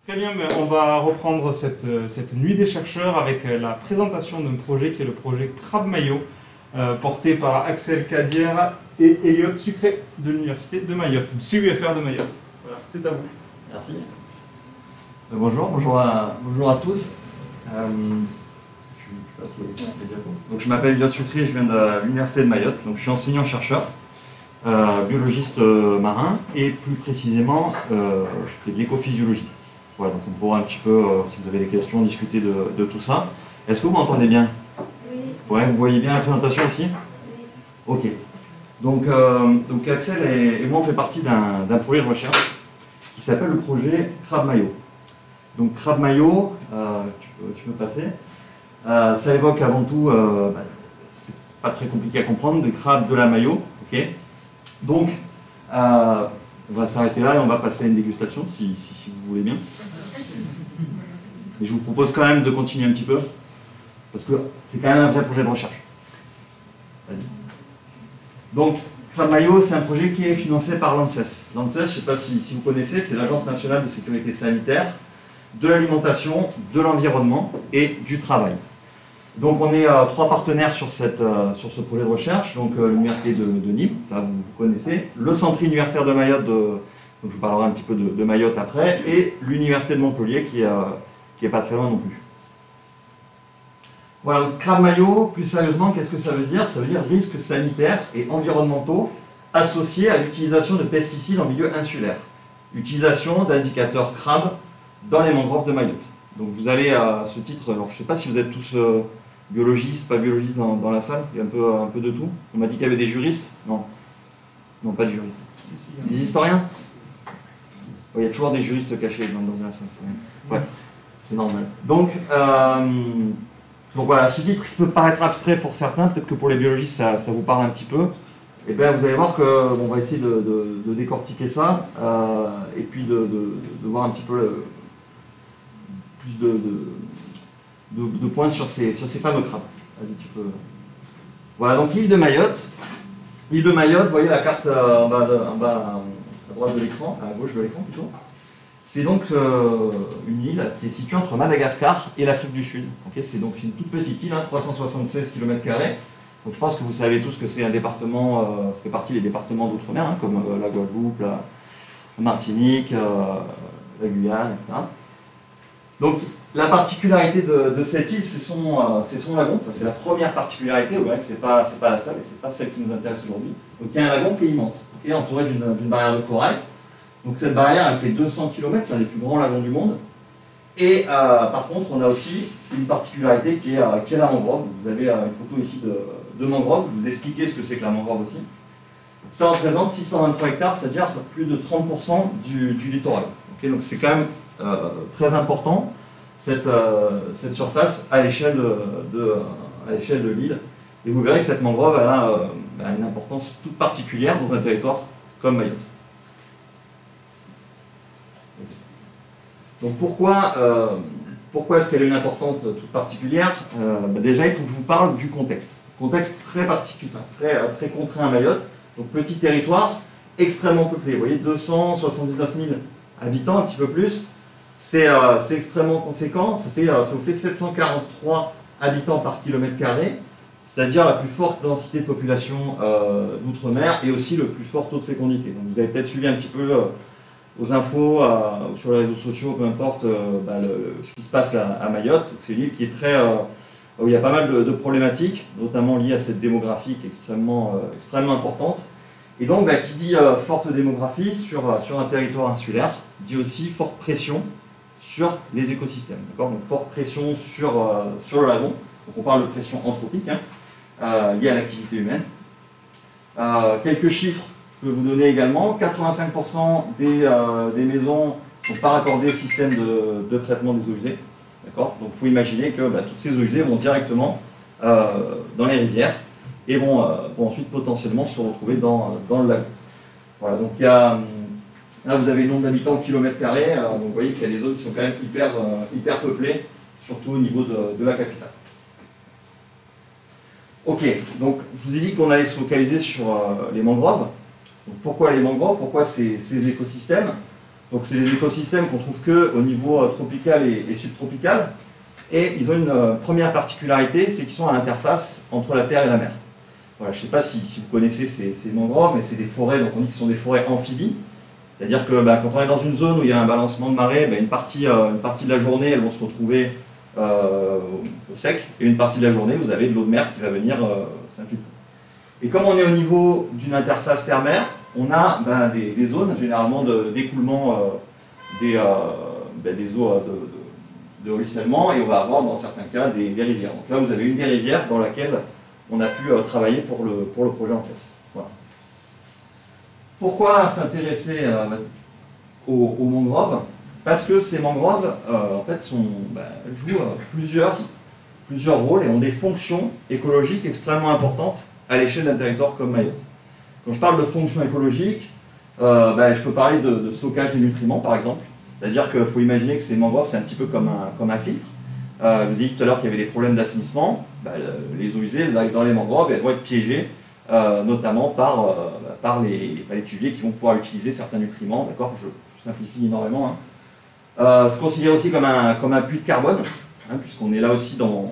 Très bien, mais on va reprendre cette nuit des chercheurs avec la présentation d'un projet qui est le projet Crabe Maillot, porté par Axel Cadière et Elliot Sucré de l'Université de Mayotte, du CUFR de Mayotte. Voilà, c'est à vous. Merci. Bonjour à tous. Donc, je m'appelle Elliot Sucré, je viens de l'Université de Mayotte, donc je suis enseignant-chercheur, biologiste marin, et plus précisément, je fais de l'écophysiologie. Voilà, donc on pourra un petit peu, si vous avez des questions, discuter de tout ça. Est-ce que vous m'entendez bien? Oui. Ouais, vous voyez bien la présentation aussi? Oui. Ok. Donc Axel et moi, on fait partie d'un projet de recherche qui s'appelle le projet Crabe Maillot. Donc Crabe Maillot, tu peux passer. Ça évoque avant tout, c'est pas très compliqué à comprendre, des crabes de la Maillot. Ok. Donc, on va s'arrêter là et on va passer à une dégustation si vous voulez bien. Mais je vous propose quand même de continuer un petit peu, parce que c'est quand même un vrai projet de recherche. Vas-y. Donc, Crabe Maillot, c'est un projet qui est financé par l'ANSES. L'ANSES, je ne sais pas si vous connaissez, c'est l'Agence nationale de sécurité sanitaire, de l'alimentation, de l'environnement et du travail. Donc on est trois partenaires sur ce projet de recherche, donc l'Université de Nîmes, ça vous connaissez, le Centre universitaire de Mayotte, donc je vous parlerai un petit peu de Mayotte après, et l'Université de Montpellier qui est pas très loin non plus. Voilà, donc Crabe Maillot, plus sérieusement, qu'est-ce que ça veut dire? Ça veut dire risques sanitaires et environnementaux associés à l'utilisation de pesticides en milieu insulaire. Utilisation d'indicateurs crabes dans les mangroves de Mayotte. Donc vous allez à ce titre, alors je ne sais pas si vous êtes tous biologistes, pas biologistes dans la salle, il y a un peu de tout. On m'a dit qu'il y avait des juristes. Non, pas de juristes. Des historiens. Il y a toujours des juristes cachés dans la salle. Ouais, c'est normal. Donc voilà, ce titre peut paraître abstrait pour certains, peut-être que pour les biologistes ça vous parle un petit peu. Et bien vous allez voir qu'on va essayer de décortiquer ça et puis de voir un petit peu plus de points sur ces fameux crabes. Vas-y, tu peux. Voilà, donc l'île de Mayotte. L'île de Mayotte, vous voyez la carte en bas à droite de l'écran, à gauche de l'écran plutôt. C'est donc une île qui est située entre Madagascar et l'Afrique du Sud. Okay, c'est donc une toute petite île, 376 km². Donc je pense que vous savez tous que c'est un département, ça fait partie des départements d'outre-mer, comme la Guadeloupe, la Martinique, la Guyane, etc. Donc la particularité de cette île, c'est son lagon. Ça c'est la première particularité. Vous verrez que c'est pas la seule et c'est pas celle qui nous intéresse aujourd'hui. Donc il y a un lagon qui est immense, okay, entouré d'une barrière de corail. Donc cette barrière, elle fait 200 km, c'est un des plus grands lagons du monde. Et par contre, on a aussi une particularité qui est la mangrove. Vous avez une photo ici de mangrove. Je vais vous expliquer ce que c'est que la mangrove aussi. Ça représente 623 hectares, c'est-à-dire plus de 30% du littoral. Okay, donc c'est quand même très important cette surface à l'échelle de l'île. Et vous verrez que cette mangrove elle a une importance toute particulière dans un territoire comme Mayotte. Donc pourquoi est-ce qu'elle a une importance toute particulière? Déjà, il faut que je vous parle du contexte. Contexte très particulier, très contraint à Mayotte. Donc petit territoire, extrêmement peuplé. Vous voyez, 279 000 habitants, un petit peu plus. C'est extrêmement conséquent. Ça vous fait 743 habitants par kilomètre carré, c'est-à-dire la plus forte densité de population d'outre-mer et aussi le plus fort taux de fécondité. Donc vous avez peut-être suivi un petit peu aux infos, sur les réseaux sociaux, peu importe ce qui se passe à Mayotte. C'est une île qui est où il y a pas mal de problématiques, notamment liées à cette démographie qui est extrêmement importante. Et donc, qui dit forte démographie sur un territoire insulaire, dit aussi forte pression sur les écosystèmes. Donc forte pression sur le lagon. Donc on parle de pression anthropique liée à l'activité humaine. Quelques chiffres que je peux vous donner également. 85% des maisons ne sont pas raccordées au système de traitement des eaux usées. Donc il faut imaginer que toutes ces eaux usées vont directement dans les rivières et vont ensuite potentiellement se retrouver dans le lagon. Voilà, donc là vous avez le nombre d'habitants au kilomètre carré, donc vous voyez qu'il y a des zones qui sont quand même hyper peuplées, surtout au niveau de la capitale. Ok, donc je vous ai dit qu'on allait se focaliser sur les mangroves. Donc, pourquoi les mangroves? Pourquoi ces écosystèmes? Donc c'est des écosystèmes qu'on trouve que au niveau tropical et subtropical. Et ils ont une première particularité, c'est qu'ils sont à l'interface entre la terre et la mer. Voilà, je ne sais pas si vous connaissez ces mangroves, mais c'est des forêts, donc on dit que ce sont des forêts amphibies. C'est-à-dire que quand on est dans une zone où il y a un balancement de marée, une partie de la journée, elles vont se retrouver au sec, et une partie de la journée, vous avez de l'eau de mer qui va venir s'infiltrer. Et comme on est au niveau d'une interface terre-mer, on a des zones généralement d'écoulement des eaux de ruissellement, et on va avoir dans certains cas des rivières. Donc là, vous avez une des rivières dans laquelle on a pu travailler pour le projet ANSES. Voilà. Pourquoi s'intéresser aux mangroves? Parce que ces mangroves, en fait, jouent plusieurs rôles et ont des fonctions écologiques extrêmement importantes à l'échelle d'un territoire comme Mayotte. Quand je parle de fonctions écologiques, je peux parler de stockage des nutriments, par exemple. C'est-à-dire qu'il faut imaginer que ces mangroves, c'est un petit peu comme un filtre. Je vous ai dit tout à l'heure qu'il y avait des problèmes d'assainissement. Les eaux usées, elles arrivent dans les mangroves et elles vont être piégées, notamment par les palétuviers qui vont pouvoir utiliser certains nutriments. D'accord, je simplifie énormément. C'est considéré aussi comme un puits de carbone, puisqu'on est là aussi on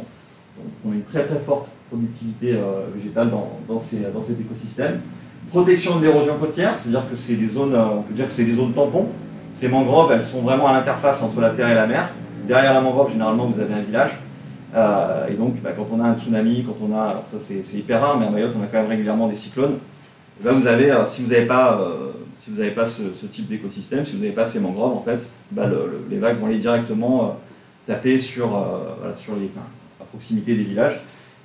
a une très très forte productivité végétale dans cet écosystème. Protection de l'érosion côtière, c'est-à-dire que c'est des zones, on peut dire que c'est des zones tampons. Ces mangroves, elles sont vraiment à l'interface entre la terre et la mer. Derrière la mangrove, généralement, vous avez un village. Et donc, quand on a un tsunami, alors ça c'est hyper rare, mais à Mayotte, on a quand même régulièrement des cyclones. Et là, vous avez, si vous n'avez pas ce type d'écosystème, si vous n'avez pas ces mangroves, en fait, les vagues vont aller directement taper à proximité des villages.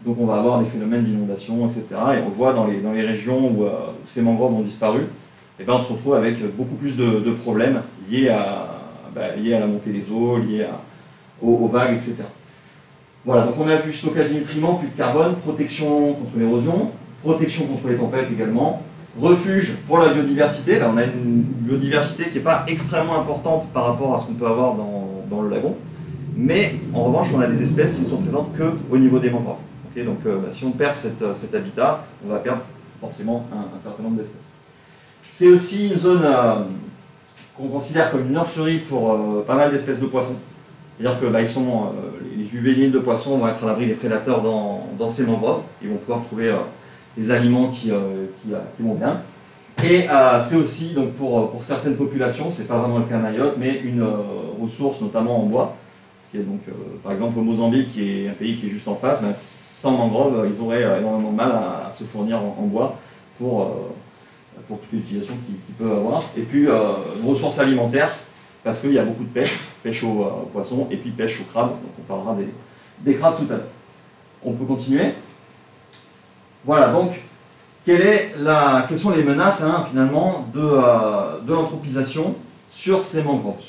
Donc on va avoir des phénomènes d'inondation, etc. Et on le voit dans les régions où ces mangroves ont disparu, et on se retrouve avec beaucoup plus de problèmes liés à la montée des eaux, liés aux vagues, etc. Voilà, donc on a vu stockage des nutriments, puits de carbone, protection contre l'érosion, protection contre les tempêtes également, refuge pour la biodiversité. Là, on a une biodiversité qui n'est pas extrêmement importante par rapport à ce qu'on peut avoir dans le lagon, mais en revanche, on a des espèces qui ne sont présentes qu'au niveau des mangroves. Okay, donc si on perd cet habitat, on va perdre forcément un certain nombre d'espèces. C'est aussi une zone qu'on considère comme une nurserie pour pas mal d'espèces de poissons. C'est-à-dire que les juvéniles de poissons vont être à l'abri des prédateurs dans ces mangroves. Ils vont pouvoir trouver des aliments qui vont bien. Et c'est aussi, donc pour certaines populations, c'est pas vraiment le cas à Mayotte, mais une ressource notamment en bois. Donc, par exemple, au Mozambique, qui est un pays qui est juste en face, sans mangroves, ils auraient énormément de mal à se fournir en bois pour toutes les utilisations qu'ils peuvent avoir. Et puis, une ressource alimentaire, parce qu'il y a beaucoup de pêche aux poissons, et puis pêche aux crabes. Donc, on parlera des crabes tout à l'heure. On peut continuer. Voilà, donc, quelles sont les menaces, finalement, de l'anthropisation sur ces mangroves?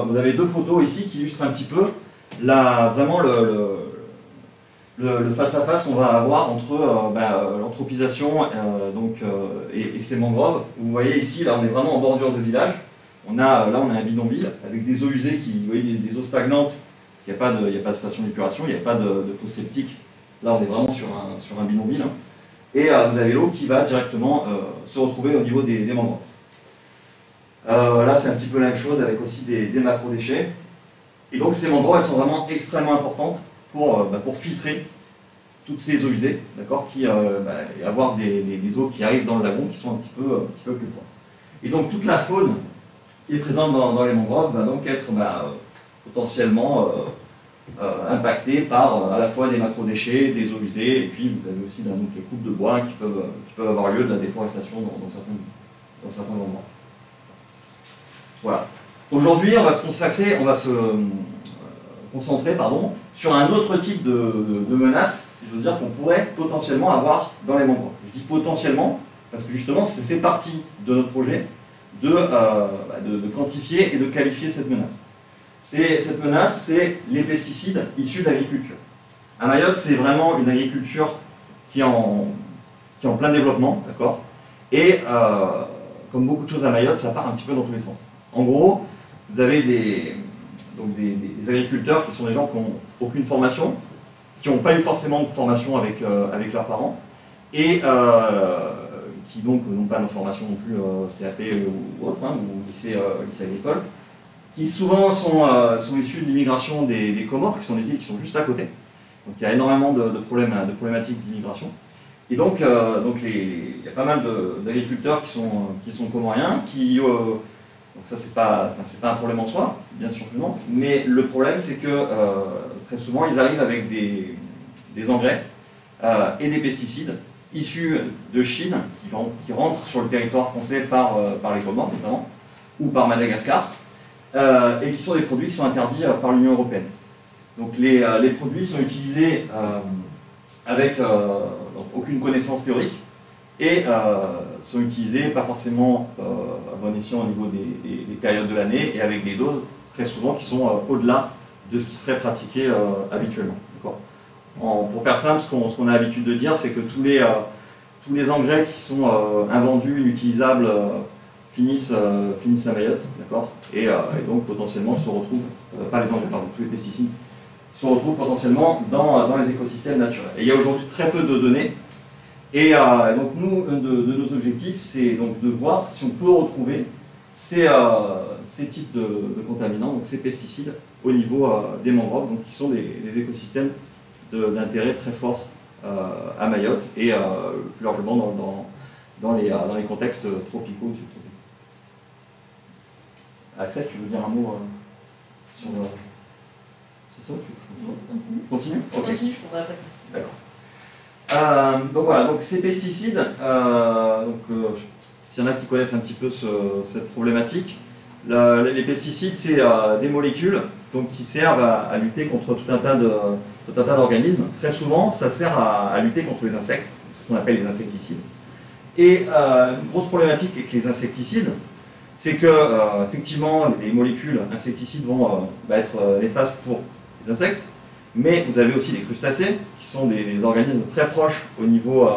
Vous avez deux photos ici qui illustrent un petit peu vraiment le face-à-face qu'on va avoir entre l'anthropisation et ces mangroves. Vous voyez ici, là on est vraiment en bordure de village. On a un bidonville avec des eaux usées, vous voyez, des eaux stagnantes, parce qu'il n'y a pas de station d'épuration, il n'y a pas de fosse septique. Là on est vraiment sur un bidonville. Et vous avez l'eau qui va directement se retrouver au niveau des mangroves. Là c'est un petit peu la même chose avec aussi des macro-déchets. Et donc ces mangroves, elles sont vraiment extrêmement importantes pour filtrer toutes ces eaux usées, d'accord, et avoir des eaux qui arrivent dans le lagon qui sont un petit peu plus propres. Et donc toute la faune qui est présente dans les mangroves va donc être potentiellement impactée par à la fois des macro-déchets, des eaux usées, et puis vous avez aussi les coupes de bois qui peuvent avoir lieu de la déforestation dans certains endroits. Voilà. Aujourd'hui, on va se concentrer sur un autre type de menace, si j'ose dire, qu'on pourrait potentiellement avoir dans les mangroves. Je dis potentiellement, parce que justement, ça fait partie de notre projet de quantifier et de qualifier cette menace. Cette menace, c'est les pesticides issus de l'agriculture. À Mayotte, c'est vraiment une agriculture qui est en plein développement, d'accord. Et comme beaucoup de choses à Mayotte, ça part un petit peu dans tous les sens. En gros, vous avez des agriculteurs qui sont des gens qui n'ont aucune formation, qui n'ont pas eu forcément de formation avec leurs parents, et qui donc n'ont pas de formation non plus CAP ou autre, ou lycée agricole, qui souvent sont issus de l'immigration des Comores, qui sont des îles qui sont juste à côté. Donc il y a énormément de problématiques d'immigration. Et donc, il y a pas mal d'agriculteurs qui sont comoriens, donc ça c'est pas un problème en soi, bien sûr que non, mais le problème c'est que très souvent ils arrivent avec des engrais et des pesticides issus de Chine qui rentrent sur le territoire français par les Comores notamment, ou par Madagascar, et qui sont des produits qui sont interdits par l'Union européenne. Donc les produits sont utilisés avec donc aucune connaissance théorique et sont utilisés pas forcément à bon escient au niveau des périodes de l'année et avec des doses très souvent qui sont au-delà de ce qui serait pratiqué habituellement. Pour faire simple, ce qu'on a l'habitude de dire, c'est que tous les engrais qui sont invendus, inutilisables, finissent à Mayotte, d'accord, et donc potentiellement se retrouvent, pas les engrais, pardon, tous les pesticides, se retrouvent potentiellement dans les écosystèmes naturels. Et il y a aujourd'hui très peu de données, et donc nous, de nos objectifs, c'est donc de voir si on peut retrouver ces types de contaminants, donc ces pesticides, au niveau des mangroves, donc qui sont des écosystèmes d'intérêt très fort à Mayotte et plus largement dans les contextes tropicaux ou subtropicaux. Axel, tu veux dire un mot sur le... C'est ça tu continue. Ok. Continue, je prendrai après. D'accord. Donc voilà, donc ces pesticides, s'il y en a qui connaissent un petit peu cette problématique, les pesticides, c'est des molécules donc, qui servent à lutter contre tout un tas d'organismes. Très souvent, ça sert à lutter contre les insectes, c'est ce qu'on appelle les insecticides. Et une grosse problématique avec les insecticides, c'est que effectivement, les molécules insecticides vont être néfastes pour les insectes, mais vous avez aussi des crustacés, qui sont des organismes très proches au niveau,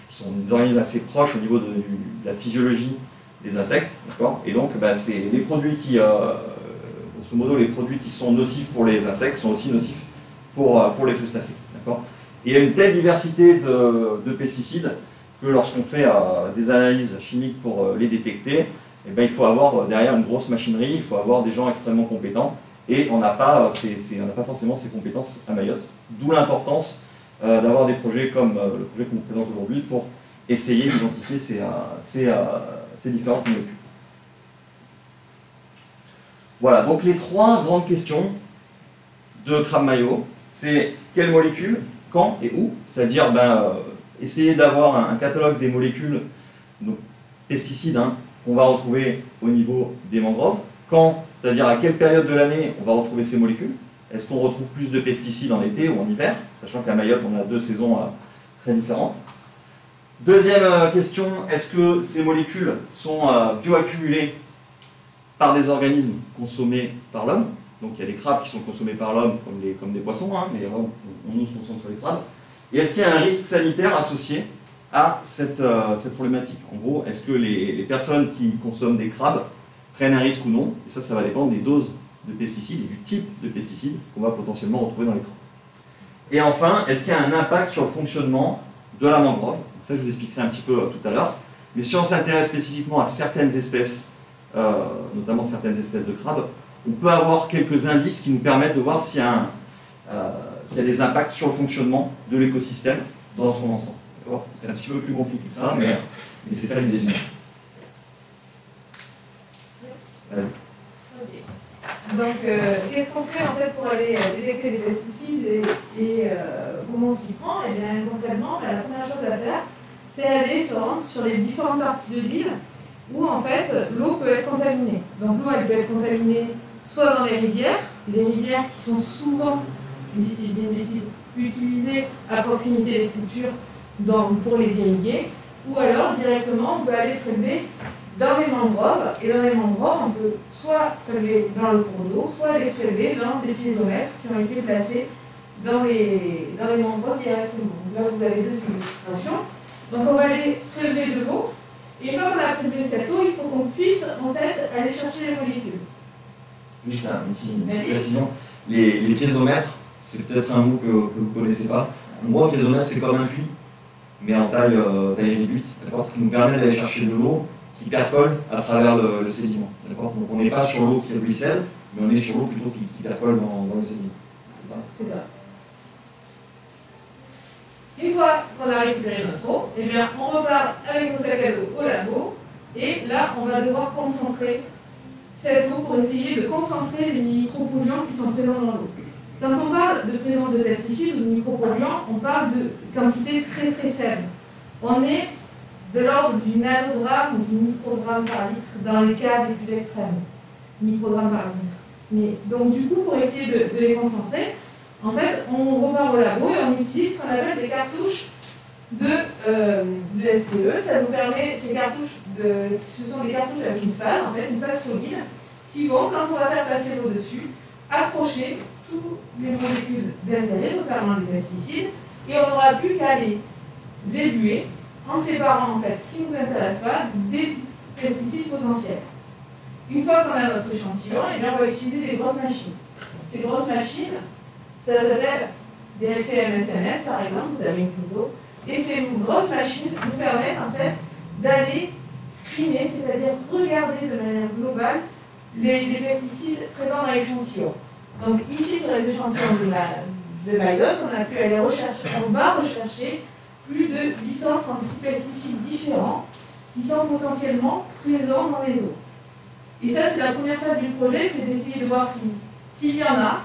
qui sont des organismes assez proches au niveau de la physiologie des insectes, d'accord. Et donc, c'est les produits qui, grosso modo, les produits qui sont nocifs pour les insectes sont aussi nocifs pour les crustacés, d'accord. Et il y a une telle diversité de pesticides que lorsqu'on fait des analyses chimiques pour les détecter, il faut avoir derrière une grosse machinerie, il faut avoir des gens extrêmement compétents, et on n'a pas forcément ces compétences à Mayotte, d'où l'importance d'avoir des projets comme le projet qu'on vous présente aujourd'hui pour essayer d'identifier ces différentes molécules. Voilà, donc les trois grandes questions de Crabe Mayo, c'est quelles molécules, quand et où, c'est-à-dire essayer d'avoir un catalogue des molécules, donc pesticides, qu'on va retrouver au niveau des mangroves, quand, c'est-à-dire à quelle période de l'année on va retrouver ces molécules, est-ce qu'on retrouve plus de pesticides en été ou en hiver, sachant qu'à Mayotte on a deux saisons très différentes. Deuxième question, est-ce que ces molécules sont bioaccumulées par des organismes consommés par l'homme? Donc il y a des crabes qui sont consommés par l'homme comme des poissons, mais on nous se concentre sur les crabes. Et est-ce qu'il y a un risque sanitaire associé à cette problématique? En gros, est-ce que les personnes qui consomment des crabes prennent un risque ou non? Et ça va dépendre des doses de pesticides et du type de pesticides qu'on va potentiellement retrouver dans les crabes. Et enfin, est-ce qu'il y a un impact sur le fonctionnement de la mangrove? Ça, je vous expliquerai un petit peu tout à l'heure. Mais si on s'intéresse spécifiquement à certaines espèces, notamment certaines espèces de crabes, on peut avoir quelques indices qui nous permettent de voir s'il y a des impacts sur le fonctionnement de l'écosystème dans son ensemble. C'est un petit peu plus compliqué que ça, mais c'est ça l'idée générale. Donc, qu'est-ce qu'on fait en fait pour aller détecter les pesticides et comment on s'y prend? Et bien concrètement, la première chose à faire, c'est aller se rendre sur les différentes parties de l'île où en fait l'eau peut être contaminée. Donc l'eau elle peut être contaminée soit dans les rivières qui sont souvent, si je dis une bêtise, utilisées à proximité des cultures pour les irriguer, ou alors directement on peut aller prélever dans les mangroves, et dans les mangroves, on peut soit prélever dans le cours d'eau, soit les prélever dans des piézomètres qui ont été placés dans les mangroves directement. Donc là, vous avez deux illustrations. Donc on va aller prélever de l'eau, et une fois qu'on a prélevé cette eau, il faut qu'on puisse en fait aller chercher les molécules. Oui, c'est un petit précision. Les piézomètres, c'est peut-être un mot que vous ne connaissez pas. En gros, un piézomètre, c'est comme un puits, mais en taille réduite, qui nous permet d'aller chercher de l'eau qui percole à travers le sédiment. Donc on n'est pas sur l'eau qui ruisselle, mais on est sur l'eau plutôt qui percole dans le sédiment. C'est ça? C'est ça. Une fois qu'on a récupéré notre eau, eh bien, on repart avec nos sacs à dos au labo, et là, on va devoir concentrer cette eau pour essayer de concentrer les micropolluants qui sont présents dans l'eau. Quand on parle de présence de pesticides ou de micropolluants, on parle de quantités très très faibles. On est de l'ordre du nanogramme ou du microgramme par litre dans les cas les plus extrêmes. Microgramme par litre. Mais, donc du coup, pour essayer de les concentrer, en fait, on repart au labo et on utilise ce qu'on appelle des cartouches de SPE. Ça nous permet, ces cartouches, ce sont des cartouches avec une phase, en fait, une phase solide, qui vont, quand on va faire passer l'eau dessus, accrocher tous les molécules d'intérêt, notamment les pesticides, et on n'aura plus qu'à les ébuer en séparant en fait ce qui ne nous intéresse pas des pesticides potentiels. Une fois qu'on a notre échantillon, eh bien, on va utiliser des grosses machines. Ces grosses machines, ça s'appelle des LCMSNS par exemple, vous avez une photo, et ces grosses machines nous permettent en fait d'aller screener, c'est-à-dire regarder de manière globale les pesticides présents dans l'échantillon. Donc ici sur les échantillons de Mayotte, on a pu aller rechercher, on va rechercher plus de 836 pesticides différents qui sont potentiellement présents dans les eaux. Et ça, c'est la première phase du projet, c'est d'essayer de voir s'il y en a,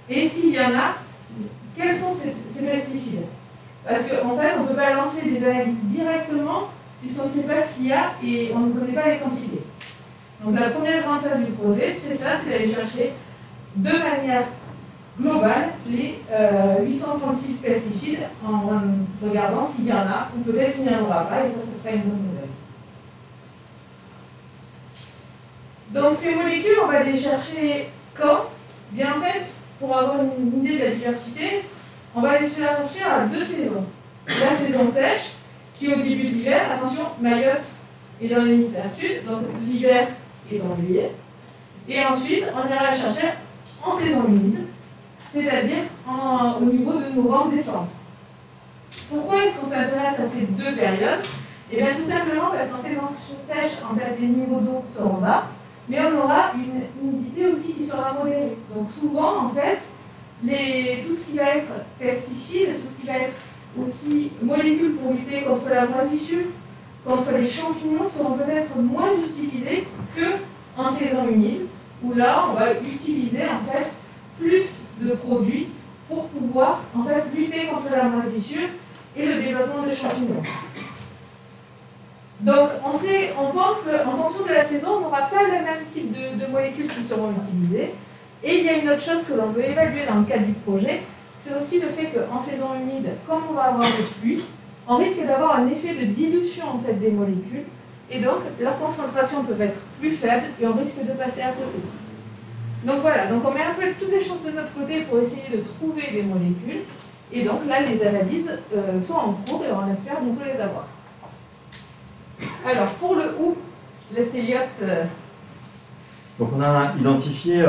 et s'il y en a, quels sont ces pesticides. Parce qu'en fait, on ne peut pas lancer des analyses directement, puisqu'on ne sait pas ce qu'il y a et on ne connaît pas les quantités. Donc la première grande phase du projet, c'est ça, c'est d'aller chercher de manière globale les 836 pesticides en regardant s'il y en a, ou peut-être qu'il n'y en aura pas, et ça sera une bonne nouvelle. Donc ces molécules, on va les chercher quand? Bien en fait, pour avoir une idée de la diversité, on va les chercher à 2 saisons. La saison sèche, qui est au début de l'hiver, attention, Mayotte est dans l'hémisphère sud, donc l'hiver est en juillet. Et ensuite, on ira la chercher en saison humide, c'est-à-dire au niveau de novembre-décembre. Pourquoi est-ce qu'on s'intéresse à ces 2 périodes? Eh bien tout simplement parce qu'en saison sèche, en fait, les niveaux d'eau seront bas, mais on aura une humidité aussi qui sera modérée. Donc souvent, en fait, tout ce qui va être pesticides, tout ce qui va être aussi molécules pour lutter contre la moisissure, contre les champignons, seront peut-être moins utilisés qu'en saison humide, où là, on va utiliser en fait plus de produits pour pouvoir en fait lutter contre la moisissure et le développement de champignons. Donc on pense qu'en fonction de la saison, on n'aura pas le même type de molécules qui seront utilisées. Et il y a une autre chose que l'on veut évaluer dans le cadre du projet, c'est aussi le fait qu'en saison humide, comme on va avoir des pluies, on risque d'avoir un effet de dilution en fait, des molécules, et donc leurs concentrations peuvent être plus faibles et on risque de passer à côté. Donc voilà, donc on met un peu toutes les chances de notre côté pour essayer de trouver des molécules, et donc là les analyses sont en cours et on espère bientôt les avoir. Alors pour le où, je laisse Elliot. Donc on a identifié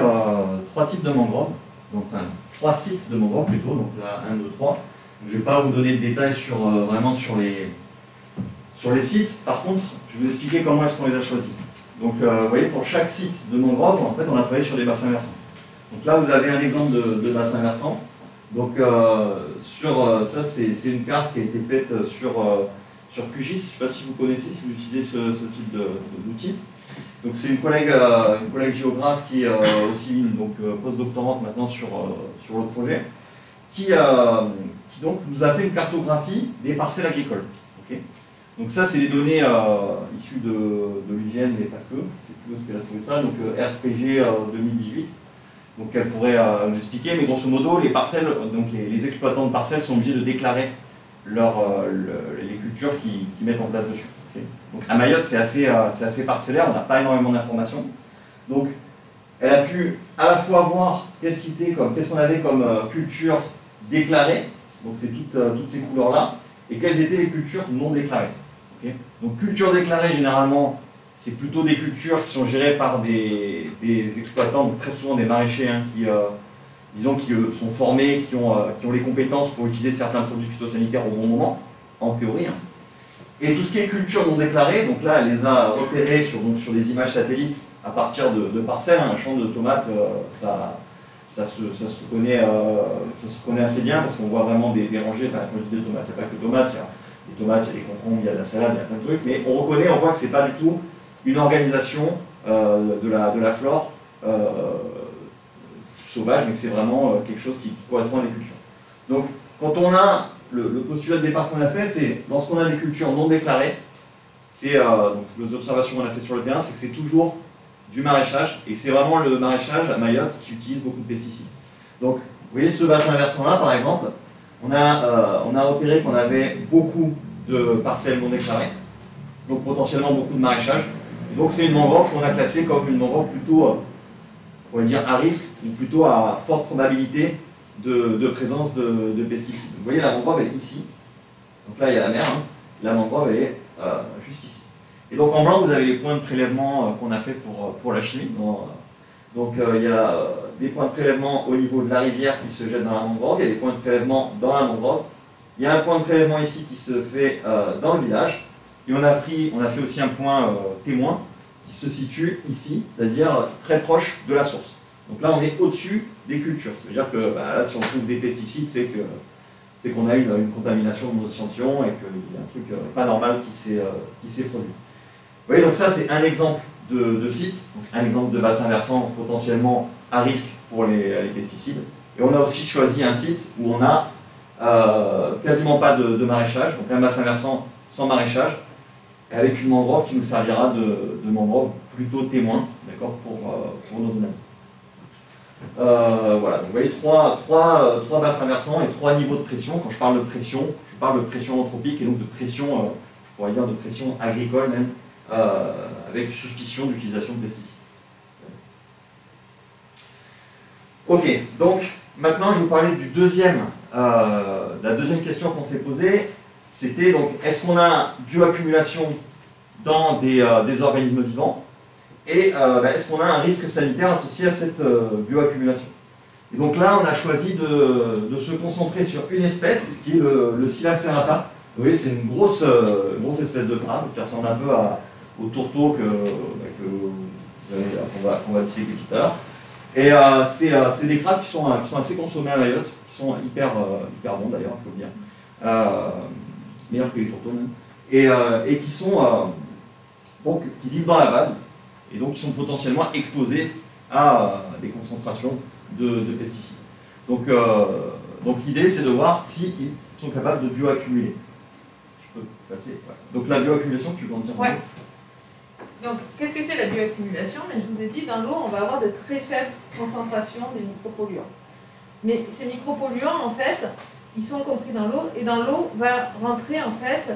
3 types de mangroves, donc enfin 3 sites de mangroves plutôt, donc là 1, 2, 3. Donc, je ne vais pas vous donner de détails vraiment sur les sites, par contre je vais vous expliquer comment est-ce qu'on les a choisis. Donc vous voyez, pour chaque site de mangrove, en fait on a travaillé sur des bassins versants. Donc là vous avez un exemple de bassin versant. Donc ça c'est une carte qui a été faite sur QGIS, je ne sais pas si vous connaissez, si vous utilisez ce type d'outil. Donc c'est une collègue géographe qui est aussi post-doctorante maintenant sur le projet, qui donc nous a fait une cartographie des parcelles agricoles. Okay, donc ça c'est les données issues de l'hygiène, mais pas que, c'est plus où est-ce qu'elle a trouvé ça, donc RPG 2018. Donc elle pourrait nous expliquer, mais grosso modo les parcelles, donc les exploitants de parcelles sont obligés de déclarer les cultures qu'ils mettent en place dessus. Okay. Donc à Mayotte c'est assez parcellaire, on n'a pas énormément d'informations. Donc elle a pu à la fois voir qu'est-ce qu'on avait comme culture déclarée, donc c'est toutes ces couleurs-là, et quelles étaient les cultures non déclarées. Okay. Donc culture déclarée généralement c'est plutôt des cultures qui sont gérées par des exploitants, donc très souvent des maraîchers qui sont formés, qui ont les compétences pour utiliser certains produits phytosanitaires au bon moment, en théorie. Et tout ce qui est culture non déclarée, donc là, elle les a repérés sur des images satellites à partir de parcelles. Un champ de tomates, ça se connaît assez bien parce qu'on voit vraiment des rangées. Enfin, quand je dis des tomates, il n'y a pas que des tomates, il y a des tomates, il y a des concombres, il y a de la salade, il y a plein de trucs. Mais on reconnaît, on voit que ce n'est pas du tout une organisation de la flore sauvage, mais que c'est vraiment quelque chose qui correspond à des cultures. Donc, quand on a le postulat de départ qu'on a fait, c'est lorsqu'on a des cultures non déclarées, c'est donc les observations qu'on a fait sur le terrain, c'est que c'est toujours du maraîchage, et c'est vraiment le maraîchage à Mayotte qui utilise beaucoup de pesticides. Donc, vous voyez ce bassin versant là, par exemple, on a repéré qu'on avait beaucoup de parcelles non déclarées, donc potentiellement beaucoup de maraîchage. Et donc c'est une mangrove qu'on a classée comme une mangrove plutôt, on va dire, à risque, ou plutôt à forte probabilité de présence de pesticides. Vous voyez, la mangrove, elle est ici. Donc là, il y a la mer. Hein. La mangrove, elle est juste ici. Et donc en blanc, vous avez les points de prélèvement qu'on a fait pour la chimie. Donc il y a des points de prélèvement au niveau de la rivière qui se jette dans la mangrove. Il y a des points de prélèvement dans la mangrove. Il y a un point de prélèvement ici qui se fait dans le village. Et on a fait aussi un point témoin qui se situe ici, c'est-à-dire très proche de la source. Donc là, on est au-dessus des cultures. Ça veut dire que là, si on trouve des pesticides, c'est qu'on a une contamination de nos échantillons et qu'il y a un truc pas normal qui s'est produit. Vous voyez, donc ça, c'est un exemple de site, donc un exemple de bassin versant potentiellement à risque pour les pesticides. Et on a aussi choisi un site où on a quasiment pas de maraîchage, donc un bassin versant sans maraîchage, avec une mangrove qui nous servira de mangrove plutôt témoin, d'accord, pour nos analyses. Voilà, donc vous voyez trois bassins versants et 3 niveaux de pression. Quand je parle de pression, je parle de pression anthropique et donc de pression, je pourrais dire de pression agricole même, avec suspicion d'utilisation de pesticides. Ok, donc maintenant je vais vous parler du la deuxième question qu'on s'est posée. C'était donc, est-ce qu'on a bioaccumulation dans des organismes vivants et est-ce qu'on a un risque sanitaire associé à cette bioaccumulation? Et donc là, on a choisi de se concentrer sur une espèce qui est le Scylla serrata. Vous voyez, c'est une grosse espèce de crabe qui ressemble un peu au tourteau qu'on va disséquer tout à l'heure. Et c'est des crabes qui sont assez consommés à Mayotte, qui sont hyper bons d'ailleurs, il faut le dire. Meilleurs que les tourteaux même. Et qui sont donc qui vivent dans la base et donc qui sont potentiellement exposés à des concentrations de pesticides. Donc l'idée c'est de voir s'ils sont capables de bioaccumuler. Je peux passer. Ouais. Donc la bioaccumulation, tu veux en dire? Ouais. Donc qu'est-ce que c'est la bioaccumulation? Mais je vous ai dit, dans l'eau, on va avoir de très faibles concentrations des micropolluants. Mais ces micropolluants, en fait, ils sont compris dans l'eau, et dans l'eau va rentrer en fait,